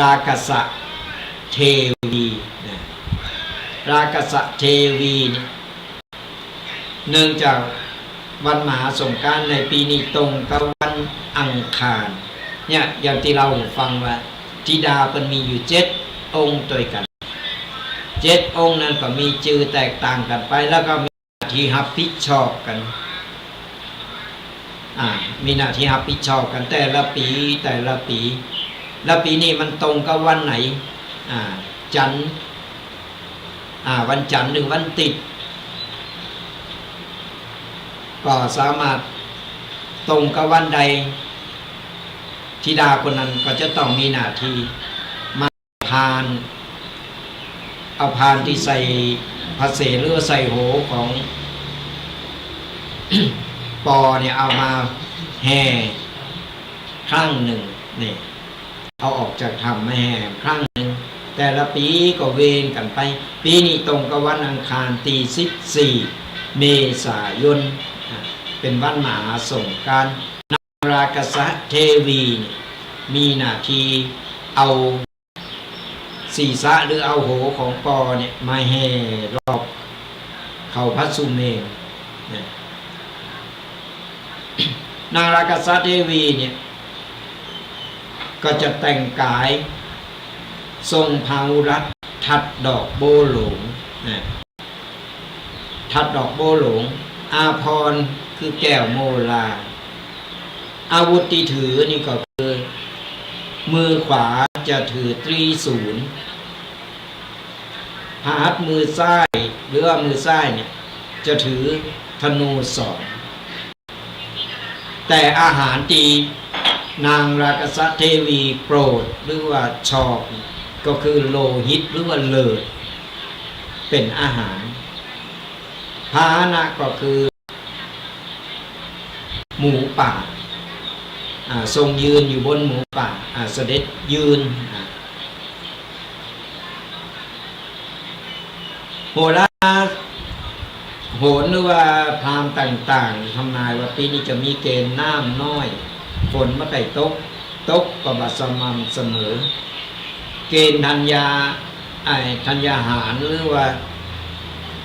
รากษะเทวีรากษะเทวีเนื่องจากวันมหาสงกรานต์ในปีนี้ตรงกับวันอังคารเนี่ยอย่างที่เราฟังว่าธิดาเป็นมีอยู่7 องค์ด้วยกัน7 องค์นั้นก็มีชื่อแตกต่างกันไปแล้วก็มีหน้าที่รับผิดชอบกันมีหน้าที่รับผิดชอบกันแต่ละปีแล้วปีนี้มันตรงกับวันไหนจันทร์วันจันทร์หรือวันติดก็สามารถตรงกับวันใดธิดาคนนั้นก็จะต้องมีหน้าที่มาเอาพานที่ใส่พระเศษหรือใส่โหของปอเนี่ยเอามาแห่ครั้งหนึ่งนี่เอาออกจากธรรมมาแห่ครั้งหนึ่ง แต่ละปีก็เวรกันไปปีนี้ตรงกับวันอังคารที่14 เมษายนเป็นวันมหาสงกรานต์นางรากษเทวีมีหน้าที่เอาศีรษะหรือเอาโหของปอเนี่ยมาแห่รอบเขาพระสุเมรุนางรากษเทวีเนี่ยก็จะแต่งกายทรงพาหุรัตน์ทัดดอกโบหลงทัดดอกโบหลงอาภรณ์คือแก้วโมลาอาวุธที่ถือนี่ก็คือมือขวาจะถือตรีศูนย์พหัตถ์มือซ้ายหรือว่ามือซ้ายเนี่ยจะถือธนูสองแต่อาหารที่นางรากษเทวีโปรดหรือว่าชอบก็คือโลหิตหรือว่าเลิศเป็นอาหารพาหนะก็คือหมูป่าทรงยืนอยู่บนหมูป่าเสด็จยืนโหราโหรหรือว่าพราหมณ์ต่างๆทำนายว่าปีนี้จะมีเกณฑ์น้ำน้อยฝนไม่ได้ตกก็บสม่ำเสมอเกณฑ์ธัญญาหารหรือว่า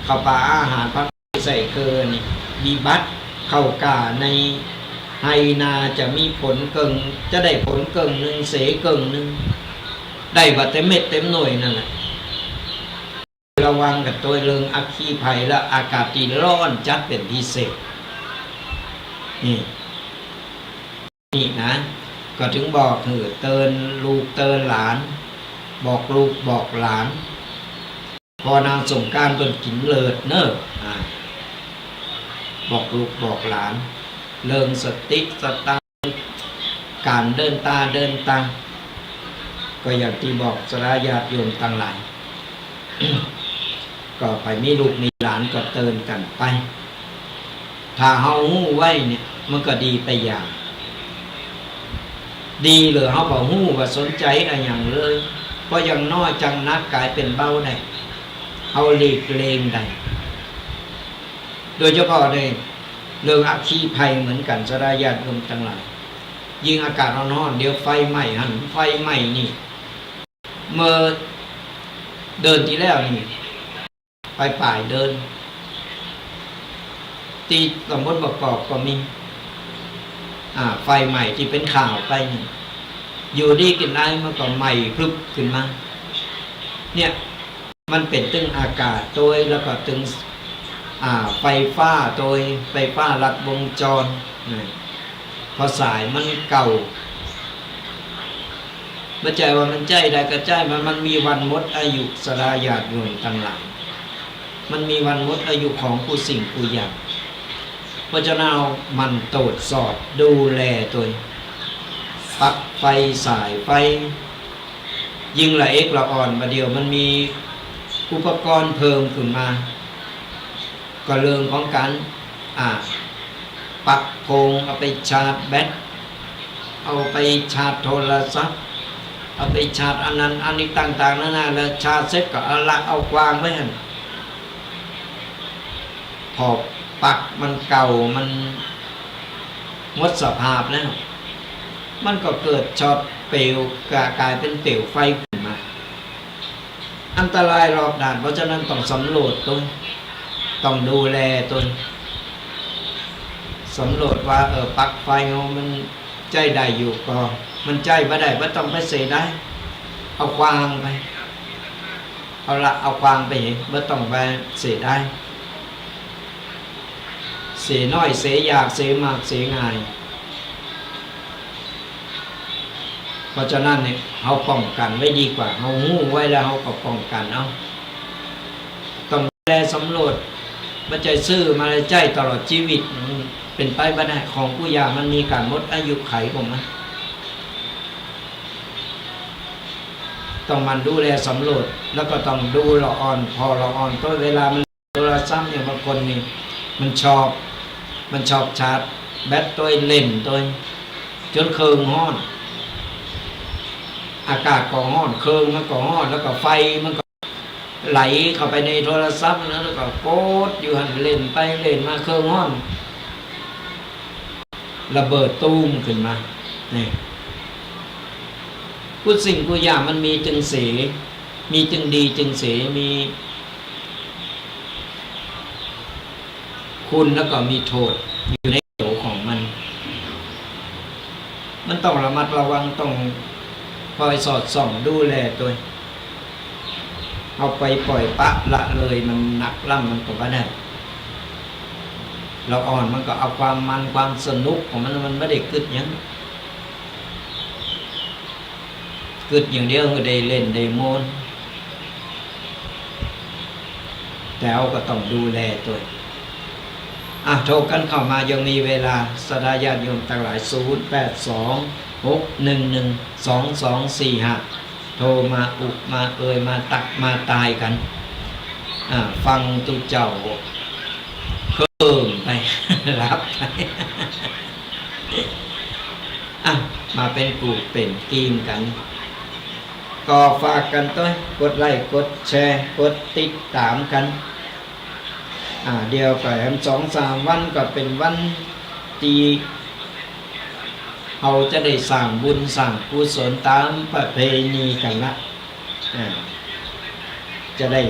ข้าวปลาอาหารพระใส่เกินมีบัตรเข้ากาในไฮนาจะมีผลเกิงจะได้ผลเกิงหนึ่งเสเกิงหนึ่งได้บัตรเต็มเม็ดเต็มหน่วยนั่นแหละระวังกับตัวเรื่องอัคคีภัยและอากาศที่ร้อนจัดเป็นพิเศษนี่นะก็ถึงบอกเตือนลูกเตือนหลานบอกลูกบอกหลานพอนางสงกรานต์เป็นกินเลิศเนอะบอกลูกบอกหลานเรื่องสติสตังการเดินตาก็อย่างที่บอกสลาญาติโยมต่างหลาย ก็ไปมีลูกมีหลานก็เตือนกันไปถ้าเฮาหู้ไว้เนี่ยมันก็ดีไปอย่างดีเลยเฮาบ่ฮู้ว่าสนใจอะไรอย่างเลยเพราะอย่างน้อยจังนักกลายเป็นเบาได้เอาหลีกเล่งได้โดยเฉพาะในเรื่องอัคคีภัยเหมือนกันสลาญาติโยมทั้งหลายยิ่งอากาศร้อนๆเดี๋ยวไฟไหม้ไฟไหม้นี่เมื่อเดินทีแล้วนี่ไปป่ายเดินตีตำบลประกอบก็มีไฟใหม่ที่เป็นข่าวไปนี่อยู่ดีกินได้มันก็ใหม่พลึบขึ้นมาเนี่ยมันเป็นตึงอากาศโดยแล้วก็ตึงไฟฟ้าโดยไฟฟ้าลัดวงจรพอสายมันเก่าไม่ใจว่ามันใจได้ก็ใจมันมีวันหมดอายุสลาญาติโยมต่างหลายมันมีวันหมดอายุของผู้สิ่งผู้อย่างเพราะฉะนั้นมันตรวจสอบดูแลตัวปลั๊กไฟสายไฟยิ่งละเอกละอ่อนมาเดียวมันมีอุปกรณ์เพิ่มขึ้นมาก็เรื่องของการปักโพงเอาไปชาร์จแบตเอาไปชาร์จโทรศัพท์เอาไปชาร์จอันนั้นอันนี้ต่างๆนั่นแล้วชาร์จเสร็จก็เอาวางไว้หั่นพอปักมันเก่ามันหมดสภาพแล้วมันก็เกิดช็อตเปลวกลายเป็นเปลวไฟขึ้นมาอันตรายรอบด้านเพราะฉะนั้นต้องสำรวจตนต้องดูแลตนสำรวจว่าปลั๊กไฟมันใจได้อยู่ก็มันใจไม่ได้ไม่ต้องไปเสียได้เอาควางไปเอาควางไปไม่ต้องไปเสียได้เสียน้อยเสียยากเสียมากเสียง่ายเพราะฉะนั้นเนี่ยเขาป้องกันไว้ดีกว่าเขาหู้ไว้แล้วเขาก็ป้องกันเอาต้องดูแลสำรวจไม่ใจซื้อมาใจตลอดชีวิตเป็นไปไม่ได้ของผู้ยามันมีการหมดอายุไขของมันต้องมันดูแลสำรวจแล้วก็ต้องดูละอ่อนพอละอ่อนตัวเวลามันโทรศัพท์อย่างบางคนนี่มันชอบชาร์จแบตตัวเล่นตัวจนเคืองห้อน อากาศก็ร้อนเครื่องมันก็ร้อนแล้วก็ไฟมันก็ไหลเข้าไปในโทรศัพท์นะแล้วก็โกดอยู่หันเล่นไปเล่นมาเครื่องร้อนระเบิดตูมขึ้นมานี่ผู้สิ่งผู้อย่างมันมีจึงเสมีจึงดีจึงเสมีคุณแล้วก็มีโทษอยู่ในโถของมันต้องระมัดระวังต้องคอยสอดส่องดูแลตัวเอาไปปล่อยปะละเลยมันหนักล่ำมันก็ไม่ได้เราอ่อนมันก็เอาความมันความสนุกของมันไม่ได้กึดยังกึดอย่างเดียวก็ได้เล่นได้โมนแต่เอาก็ต้องดูแลตัวโทรกันเข้ามายังมีเวลาสดาญาติโยมทั้งหลาย0826112245โทรมาอุกมาเอ่ยมาตักมาตายกันฟังตุเจ้าเพิ่มไป รับไปมาเป็นกลุ่มเป็นทีมกันก็ฝากกันต้อยกดไลค์กดแชร์กดติดตามกันเดียวไป2-3 วันก็เป็นวันที่เราจะได้สร้างบุญสร้างกุศลตามประเพณีกันละจะได้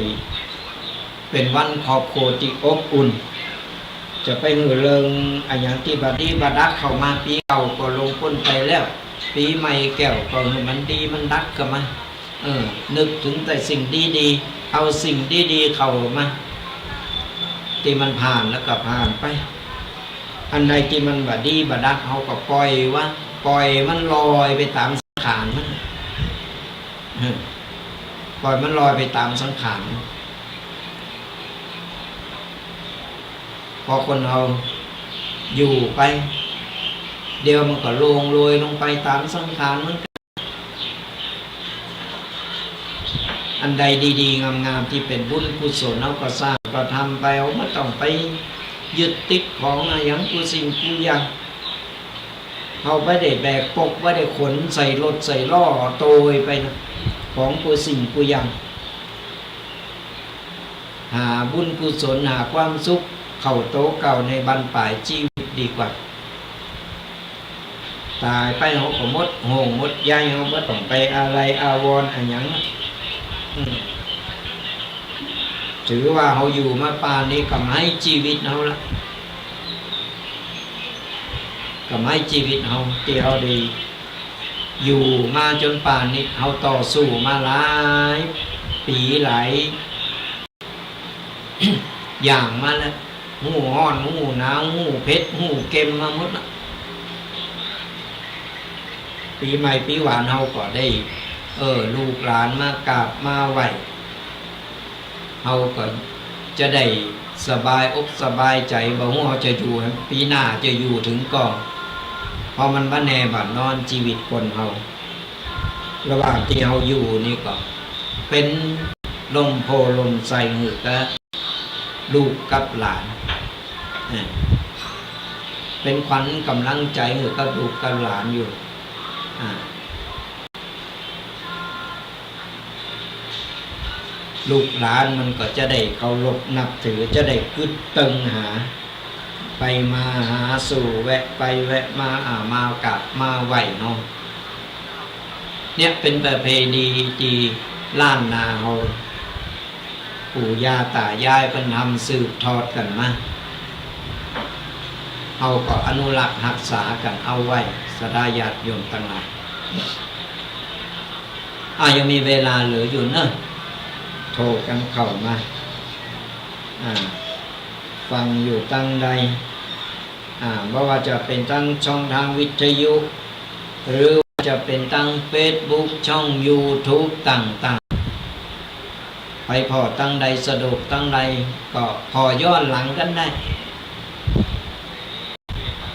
เป็นวันครอบครัวที่อบอุ่นจะไปหือเริงอย่างที่บัดนี้บัดดักเข้ามาปีเก่าก็ลงพ้นไปแล้วปีใหม่แก้วก็มันดีมันดักกันมานึกถึงแต่สิ่งดีๆเอาสิ่งดีๆเข้ามาที่มันผ่านแล้วก็ผ่านไปอันใดที่มันบดีบดักเขาก็ปล่อยมันลอยไปตามสังขารมันปล่อยมันลอยไปตามสังขารพอคนเราอยู่ไปเดี๋ยวมันก็ลงโรยลงไปตามสังขารมันอันใดดีๆงามๆที่เป็นบุญกุศลเราก็สร้างก็ทำไปเอาไม่ต้องไปยึดติดของอย่างกุสิ่งกุอย่างเขาไม่ได้แบกปกไม่ได้ขนใส่รถใส่ล่อโตยไปนะของกุสิ่งกุอย่างหาบุญกุศลหาความสุขเข้าโตเก่าในบรรปลายชีวิตดีกว่าตายไปเขาก็มดโหงมดย่ายเขาไม่ต้องไปอะไรอาวรอะไรอย่างถือว่าเขาอยู่มาป่านนี้ก็ให้ชีวิตเขาละก็ให้ชีวิตเขาที่เขาดีอยู่มาจนป่านนี้เขาต่อสู้มาหลายปีหลาย อย่างมาแล้วหูห้อนหูหนาวหูเพชรหูเค็มมาหมดละปีใหม่ปีหวานเขาก็ได้ลูกหลานมากราบมาไหว้เขาก็จะได้สบายอกสบายใจบ่ฮู้เขาจะอยู่ปีหน้าจะอยู่ถึงก่อนเพราะมันบ่แน่บัดนอนชีวิตคนเขาระหว่างที่เขาอยู่นี่ก็เป็นลมโพลมใส่หือกับลูกกับหลานเป็นขวัญกำลังใจหือกับลูกกับหลานอยู่ลูกหลานมันก็จะได้เคารพนับถือจะได้กึศตึงหาไปมาหาสู่แวะไปแวะมามากราบมาไหว้เนาะเนี่ยเป็นประเพณีที่ล้านนาเฮาปู่ย่าตายายเพิ่นทำสืบทอดกันมาเฮาก็อนุรักษ์รักษากันเอาไว้สดาญาติโยมทั้งหลายยังมีเวลาเหลืออยู่เนอะโทรกันเข้ามาฟังอยู่ตั้งใดไม่ว่าจะเป็นตั้งช่องทางวิทยุหรือจะเป็นตั้ง Facebook ช่อง YouTube ต่างๆไปพอตั้งใดสะดวกตั้งใดก็พอย้อนหลังกันได้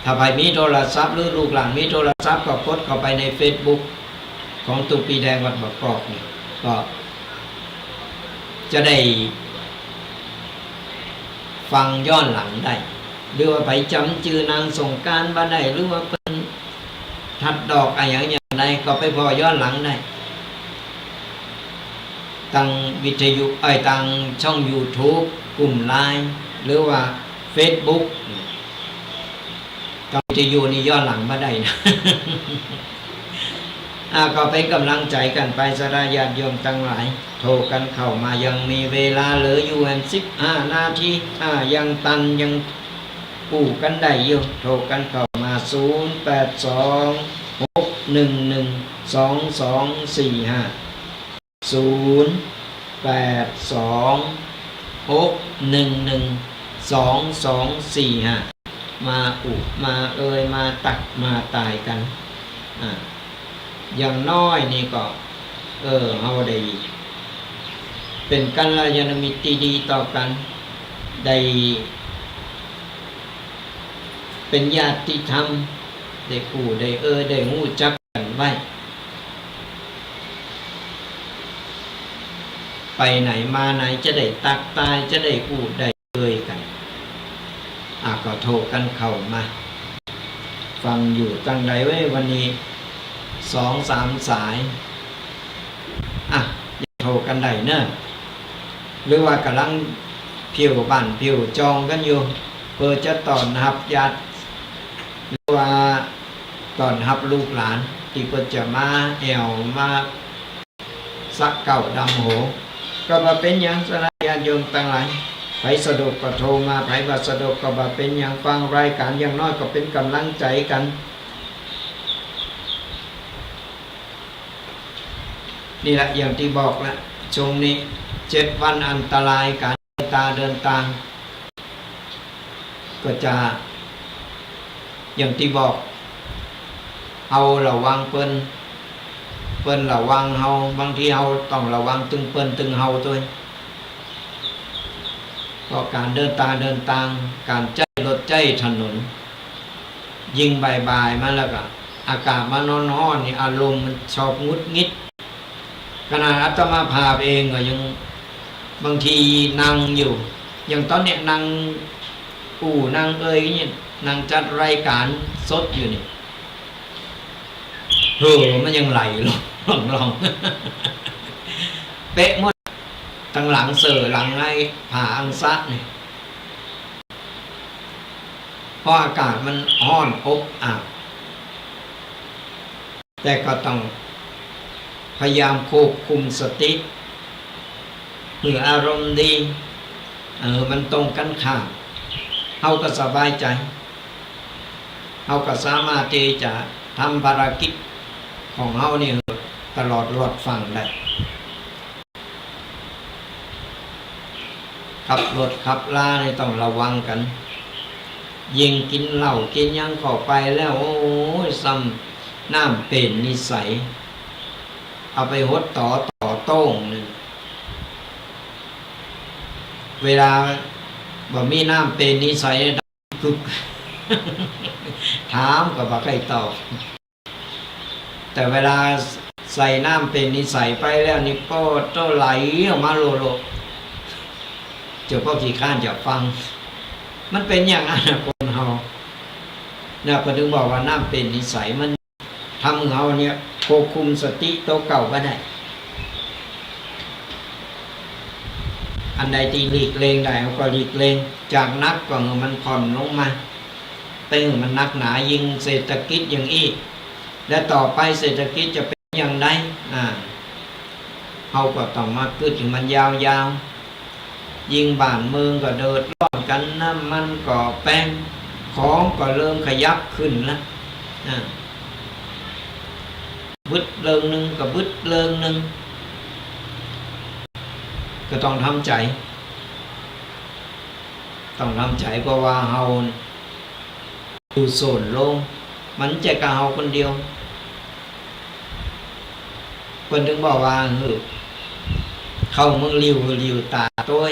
ถ้าใครมีโทรศัพท์หรือลูกหลานมีโทรศัพท์ก็กดเข้าไปใน Facebook ของตุปีแดงวัดบักกอกนี่ก็จะได้ฟังย้อนหลังได้หรือว่าไปจำชื่อนางสงกรานต์บ้านใดหรือว่าเป็นทัดดอกอะไรอย่างไรก็ไปพอย้อนหลังได้ ตั้งวิทยุตั้งช่อง YouTube กลุ่มไลน์หรือว่า Facebook ตั้งวิทยุนี่ย้อนหลังมาได้นะ ก็เป็นกำลังใจกันไปสระญาติโยมทั้งหลายโทรกันเข้ามายังมีเวลาเหลืออยู่15 นาทียังตันยังกู้กันได้อยู่โทรกันเข้ามา0826112245มามามาตักมาตายกันอย่างน้อยนี่ก็เฮาได้เป็นกัลยาณมิตรที่ดีต่อกันได้เป็นญาติธรรมได้กู้ได้ได้รู้จักกันไว้ไปไหนมาไหนจะได้ตักตายจะได้กู้ได้กันก็โทรกันเข้ามาฟังอยู่ตั้งใดไว้วันนี้2-3 สายโทรกันได้เนอะหรือว่ากำลังผิวบ้านผิวจองกันอยู่เพื่อจะตอนรับญาติหรือว่าตอนรับลูกหลานที่เพิ่นจะมาแอวมาสักเก่าดำโหก็มาเป็นอย่างสระญาติโยมทั้งหลายไผสะดวกก็โทรมาไผบ่สะดวกก็มาเป็นอย่างฟังรายการอย่างน้อยก็เป็นกำลังใจกันนี่แหละอย่างที่บอกละช่วงนี้7 วันอันตรายการเดินทางก็จะอย่างที่บอกเอาระวังเปิ้นระวังเฮาบางทีเฮาต้องระวังตึงเปิ้นตึงเฮาด้วยเพราะการเดินทางการใจรถใจถนนยิงบ่ายๆมาแล้วก็อากาศมันร้อนๆนี่อารมณ์มันชอบงุดงิดขณะอาตมาภาพเองก็ยังบางทีนั่งอยู่อย่างตอนเนี้ยนั่งนั่งเนี่ยนั่งจัดรายการสดอยู่นี่มันยังไหลลองเป๊ะหมดทั้งหลังเสือหลังไอ้ผ่าอังซัดนี่เพราะอากาศมันร้อนอบอ้าวแต่ก็ต้องพยายามควบคุมสติหรืออารมณ์ดีมันตรงกันข้ามเฮาก็สบายใจเฮาก็สามารถที่จะทำภารกิจของเฮานี่ตลอดรอดฟังได้ขับรถขับลานี่ต้องระวังกันยิ่งกินเหล้ากินยังเข้าไปแล้วโอ้ยซ้ำน้ำเป็นนิสัยเอาไปหดต่อโต้งนึงเวลาบ่มีน้ำเป็นนิสัยคึก ถามก็บ่ใครตอบแต่เวลาใส่น้ำเป็นนิสัยไปแล้วนี่ก็โตไหลออกมาโลเจ้าพ่อขี้ข้านจะฟังมันเป็นอย่างนั้นคนเฮาเนี่ยก็ถึงบอกว่าน้ำเป็นนิสัยมันทำเฮาเนี่ยควบคุมสติตัวเก่าก็ได้อันใดที่หลีกเล่งได้ก็หลีกเล่งจากนักก็มันผ่อนลงมาเป็นมันนักหนายิ่งเศรษฐกิจอย่างอีกและต่อไปเศรษฐกิจจะเป็นอย่างไรเฮาก็ต้องมาคิดถึงมันยาวยิ่งบ้านเมืองก็เดือดร้อนกันน้ำมันก็แพงของก็เริ่มขยับขึ้นแล้วบึดเริงหนึ่งกับบึดเริงหนึ่งก็ต้องทำใจเพราะว่าเฮาอยู่โซนโลงมันจะกะเฮาคนเดียวคนถึงบอกว่าเข้ามึงริวตาตัว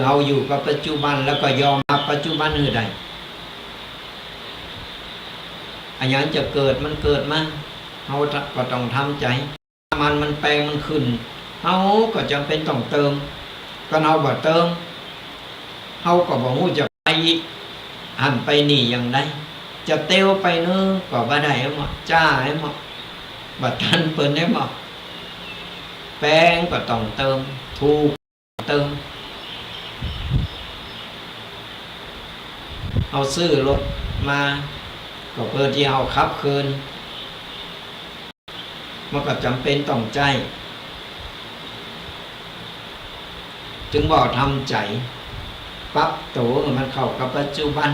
เฮาอยู่กับปัจจุบันแล้วก็ยอมรับปัจจุบันได้อันนั้นจะเกิดมันเกิดมาเฮาก็ต้องทำใจมันแปลงมันขึ้นเฮาก็จำเป็นต้องเติมก็เฮาบ่เติมเฮาก็บ่ฮู้จะไปหันไปนี่อย่างใดจะเตียวไปเนื้อก็บ่ได้หมดจ้าให้หมดบ่ทันเปิ้นได้หมด แป้งก็ต้องเติมถูกเติมเอาซื้อรถมาก็เพื่อที่เอาขับคืนมันก็จำเป็นต้องใจจึงบอกทำใจปรับตัวมันเข้ากับปัจจุบัน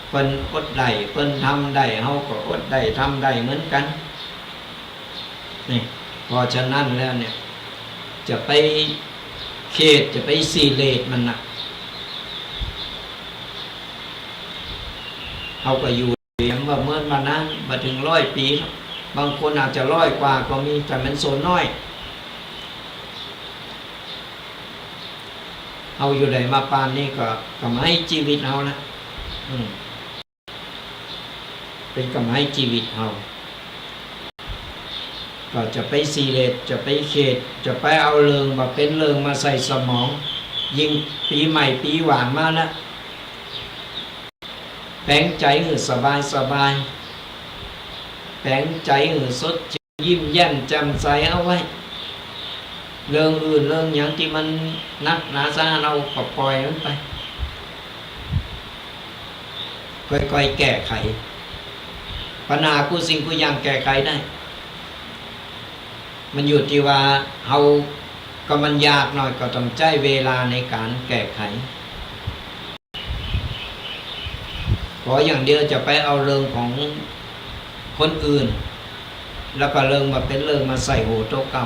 เพิ่นอดได้เพิ่นทำได้เฮาก็อดได้ทำได้เหมือนกันนี่พอฉะนั้นแล้วเนี่ยจะไปเขตจะไปซีเลตมันนะเขาก็อยู่เลี้ยงว่าเมื่อมานั้นมาถึง100 ปีบางคนอาจจะ100 กว่าก็มีแต่มันโซนน้อยเอาอยู่ไหนมาปานนี้ก็กำให้ชีวิตเอานะเป็นกำให้ชีวิตเอาก็จะไปซีเลตจะไปเขตจะไปเอาเริงมาเป็นเริงมาใส่สมองยิงปีใหม่ปีหวานมานะแปลงใจหือสบายสบายแปลงใจหือสดยิ้มแย้มแจ่มใสเอาไว้เรื่องอื่นเรื่องอย่างที่มันนักหนาซาเราก็ปล่อยมันไปค่อยๆแก้ไขปัญหากูสิ่งกูอย่างแก้ไขได้มันอยู่ที่ว่าเฮาก็มันยากหน่อยก็ต้องใช้เวลาในการแก้ไขขออย่างเดียวจะไปเอาเรื่องของคนอื่นแล้วก็เรื่องมาเป็นเรื่องมาใส่โหโต๊ะเก่า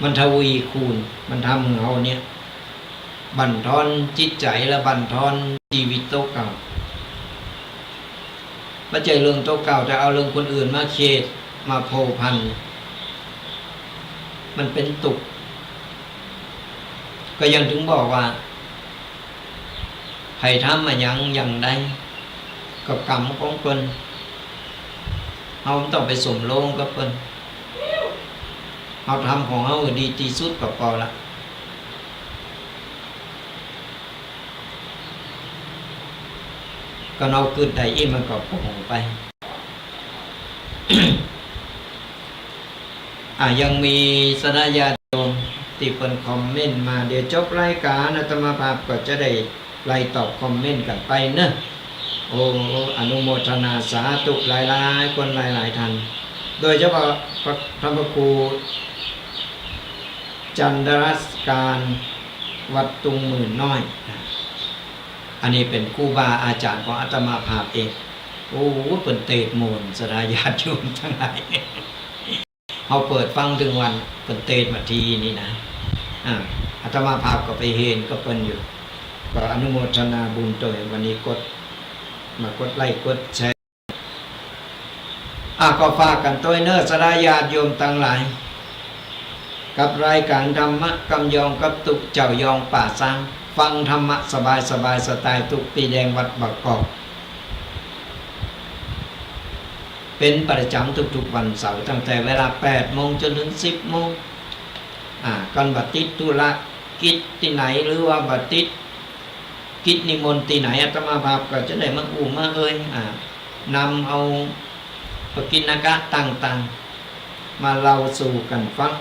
มันทวีคูณมันทำเฮาเนี่ยบั่นทอนจิตใจและบั่นทอนชีวิตโต๊ะเก่าไม่ใช่เรื่องโต๊ะเก่าแต่เอาเรื่องคนอื่นมาเขตมาโพพันมันเป็นตุกก็ยังถึงบอกว่าใครทำมาอย่างใดกับกรรมของเพิ่นเราต้องไปสมลงกับเพิ่นเราทำของเราดีที่สุดก็พอละก็เราเกิดใดอีมันก็ป่งไป ยังมีสนญาติโยมที่เพิ่นคอมเมนต์มาเดี๋ยวจบรายการอาตมาภาพก็จะได้ไล่ตอบคอมเมนต์กันไปเนอะโอ้อนุโมทนาสาธุหลายๆคนหลายๆท่านโดยเฉพาะพระครูจันทรการวัดตุงหมื่นน้อยอันนี้เป็นครูบาอาจารย์ของอาตมาภาพเองโอ้เปิ่นเตดโมนสดาญาติโยมทั้งหลายเขาเปิดฟังถึงวันเปิ่นเตดมาทีนี่นะอาตมาภาพก็ไปเห็นก็เปิ่นอยู่ก็อนุโมทนาบุญตัววันนี้มากดไลค์กดแชร์ก็ฝากกันตัวเนอสดาญาติโยมทั้งหลายกับรายการธรรมะกำยองกับตุกเจ้ายองป่าซังฟังธรรมะสบายสไตล์ตุกตีแดงวัดบักกอกเป็นประจำทุกๆวันเสาร์ตั้งแต่เวลา 8 โมงจนถึง 10 โมงกันบัดติดธุระกิจที่ไหนหรือว่าบัดติดกิจนิมนต์ที่ไหนอาตมาภาพก็จะได้มามานำเอาปกิณกะต่างๆมาเล่าสู่กันฟัง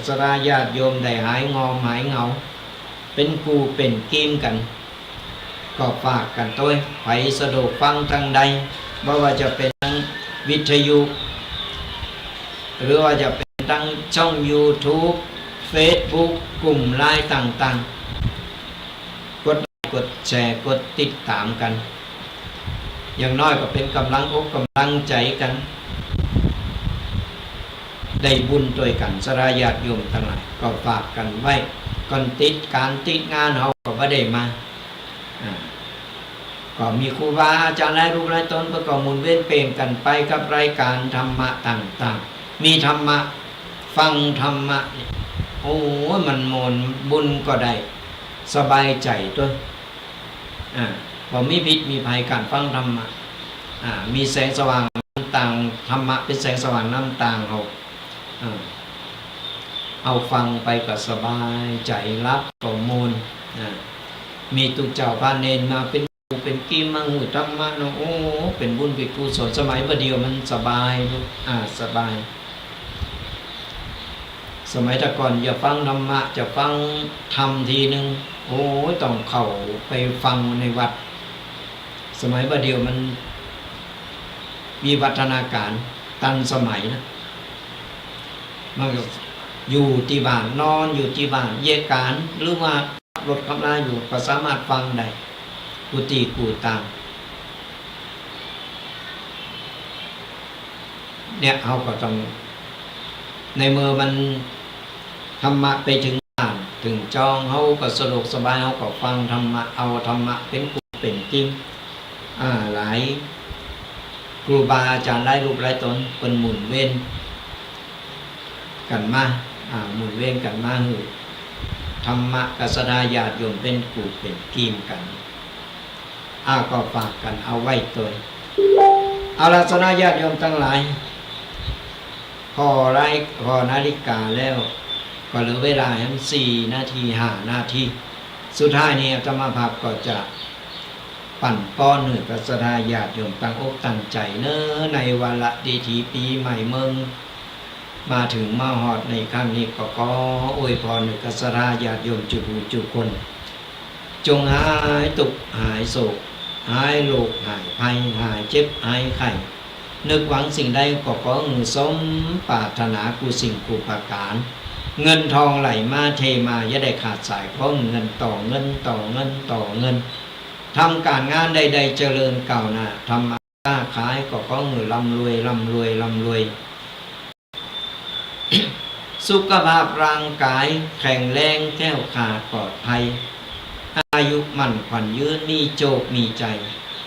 สดาญาติโยมได้หายงอมหายเหงาเป็นกูเป็นกิมกันก็ฝากกันตัวไปสะดวกฟังทางใดบ่ว่าจะเป็นทางวิทยุหรือว่าจะเป็นทางช่อง YouTube Facebook กลุ่มไลน์ต่างๆกดแชร์กดติดตามกันอย่างน้อยก็เป็นกำลังอกกำลังใจกันได้บุญด้วยกันสรายาติโยมทั้งหลายก็ฝากกันไว้ก่อนติดงานเฮาก็บ่ได้มาก็มีครูบาอาจารย์หลายรูปหลายตนเพื่อก็หมุนเวียนเปลี่ยนกันไปกับรายการธรรมะต่างๆมีธรรมะฟังธรรมะโอ้มันมนบุญก็ได้สบายใจด้วยบ่มีพิษมีภัยการฟังธรรมะมีแสงสว่างต่างธรรมะเป็นแสงสว่างน้ำต่างเอาฟังไปก็สบายใจรับข้อมูลมีตุเจ้าพาเนนมาเป็น เป็นกิมมาหูธรรมะเนาะโอ้เป็นบุญเป็นกุศลสมัยประเดียวมันสบายลูกสบาย สมัยแต่ก่อนอย่าฟังธรรมะจะฟังธรรมทีนึงโอ้ยต้องเข้าไปฟังในวัดสมัยประเดียวมันมีวัฒนาการตันสมัยนะมันก็อยู่ที่บ้านนอนอยู่ที่บ้านเยการหรือว่ารถขับลาอยู่ก็สามารถฟังได้กุฏิกูตามเนี่ยเขาก็ต้องในเมื่อมันธรรมะไปถึงบ้านถึงจองเขาก็สะดวกสบายเขาก็ฟังธรรมะเอาธรรมะเป็นกูเป็นจริงหลายครูบาอาจารย์ได้รูปไร้ตนเป็นหมุนเว้นกันมาหมุนเว้นกันมาหูธรรมะกัสดาญาติโยมเป็นกูเป็นกีมกันก็ฝากกันเอาไว้ตัวเอาละสนาญาติโยมทั้งหลายพอนาฬิกาแล้วก็เหลือเวลา4 นาที5 นาทีสุดท้ายนี้อาตมาภาพก็จะปั่นป้อนหนึ่งกัสดาญาติโยมตั้งอกตั้งใจเน้อในวาระดีทีปีใหม่เมืองมาถึงมาฮอดในครั้งนี้ก็ขออวยพรหนึ่งกัสดาญาติโยมจุบูจุคนจงหายตุกหายโศกหายโรคหายภัยหายเจ็บหายไข้นึกหวังสิ่งใดก็ขอสมปรารถนากุสิ่งกุประการเงินทองไหลมาเทมาอย่าได้ขาดสายเพราะเงินต่อเงินต่อเงินต่อเงินทำการงานใดๆเจริญก้าวหน้าทำมาค้าขายก็ขอร่ำรวยร่ำรวยร่ำรวย สุขภาพร่างกายแข็งแรงแก้วขาดปลอดภัยอายุมั่นขวัญยืนมีโจกมีใจ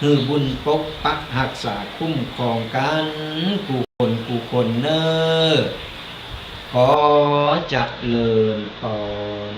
หือบุญปกปักหักษาคุ้มครองกันกูคนเนอขอจะเลิญพร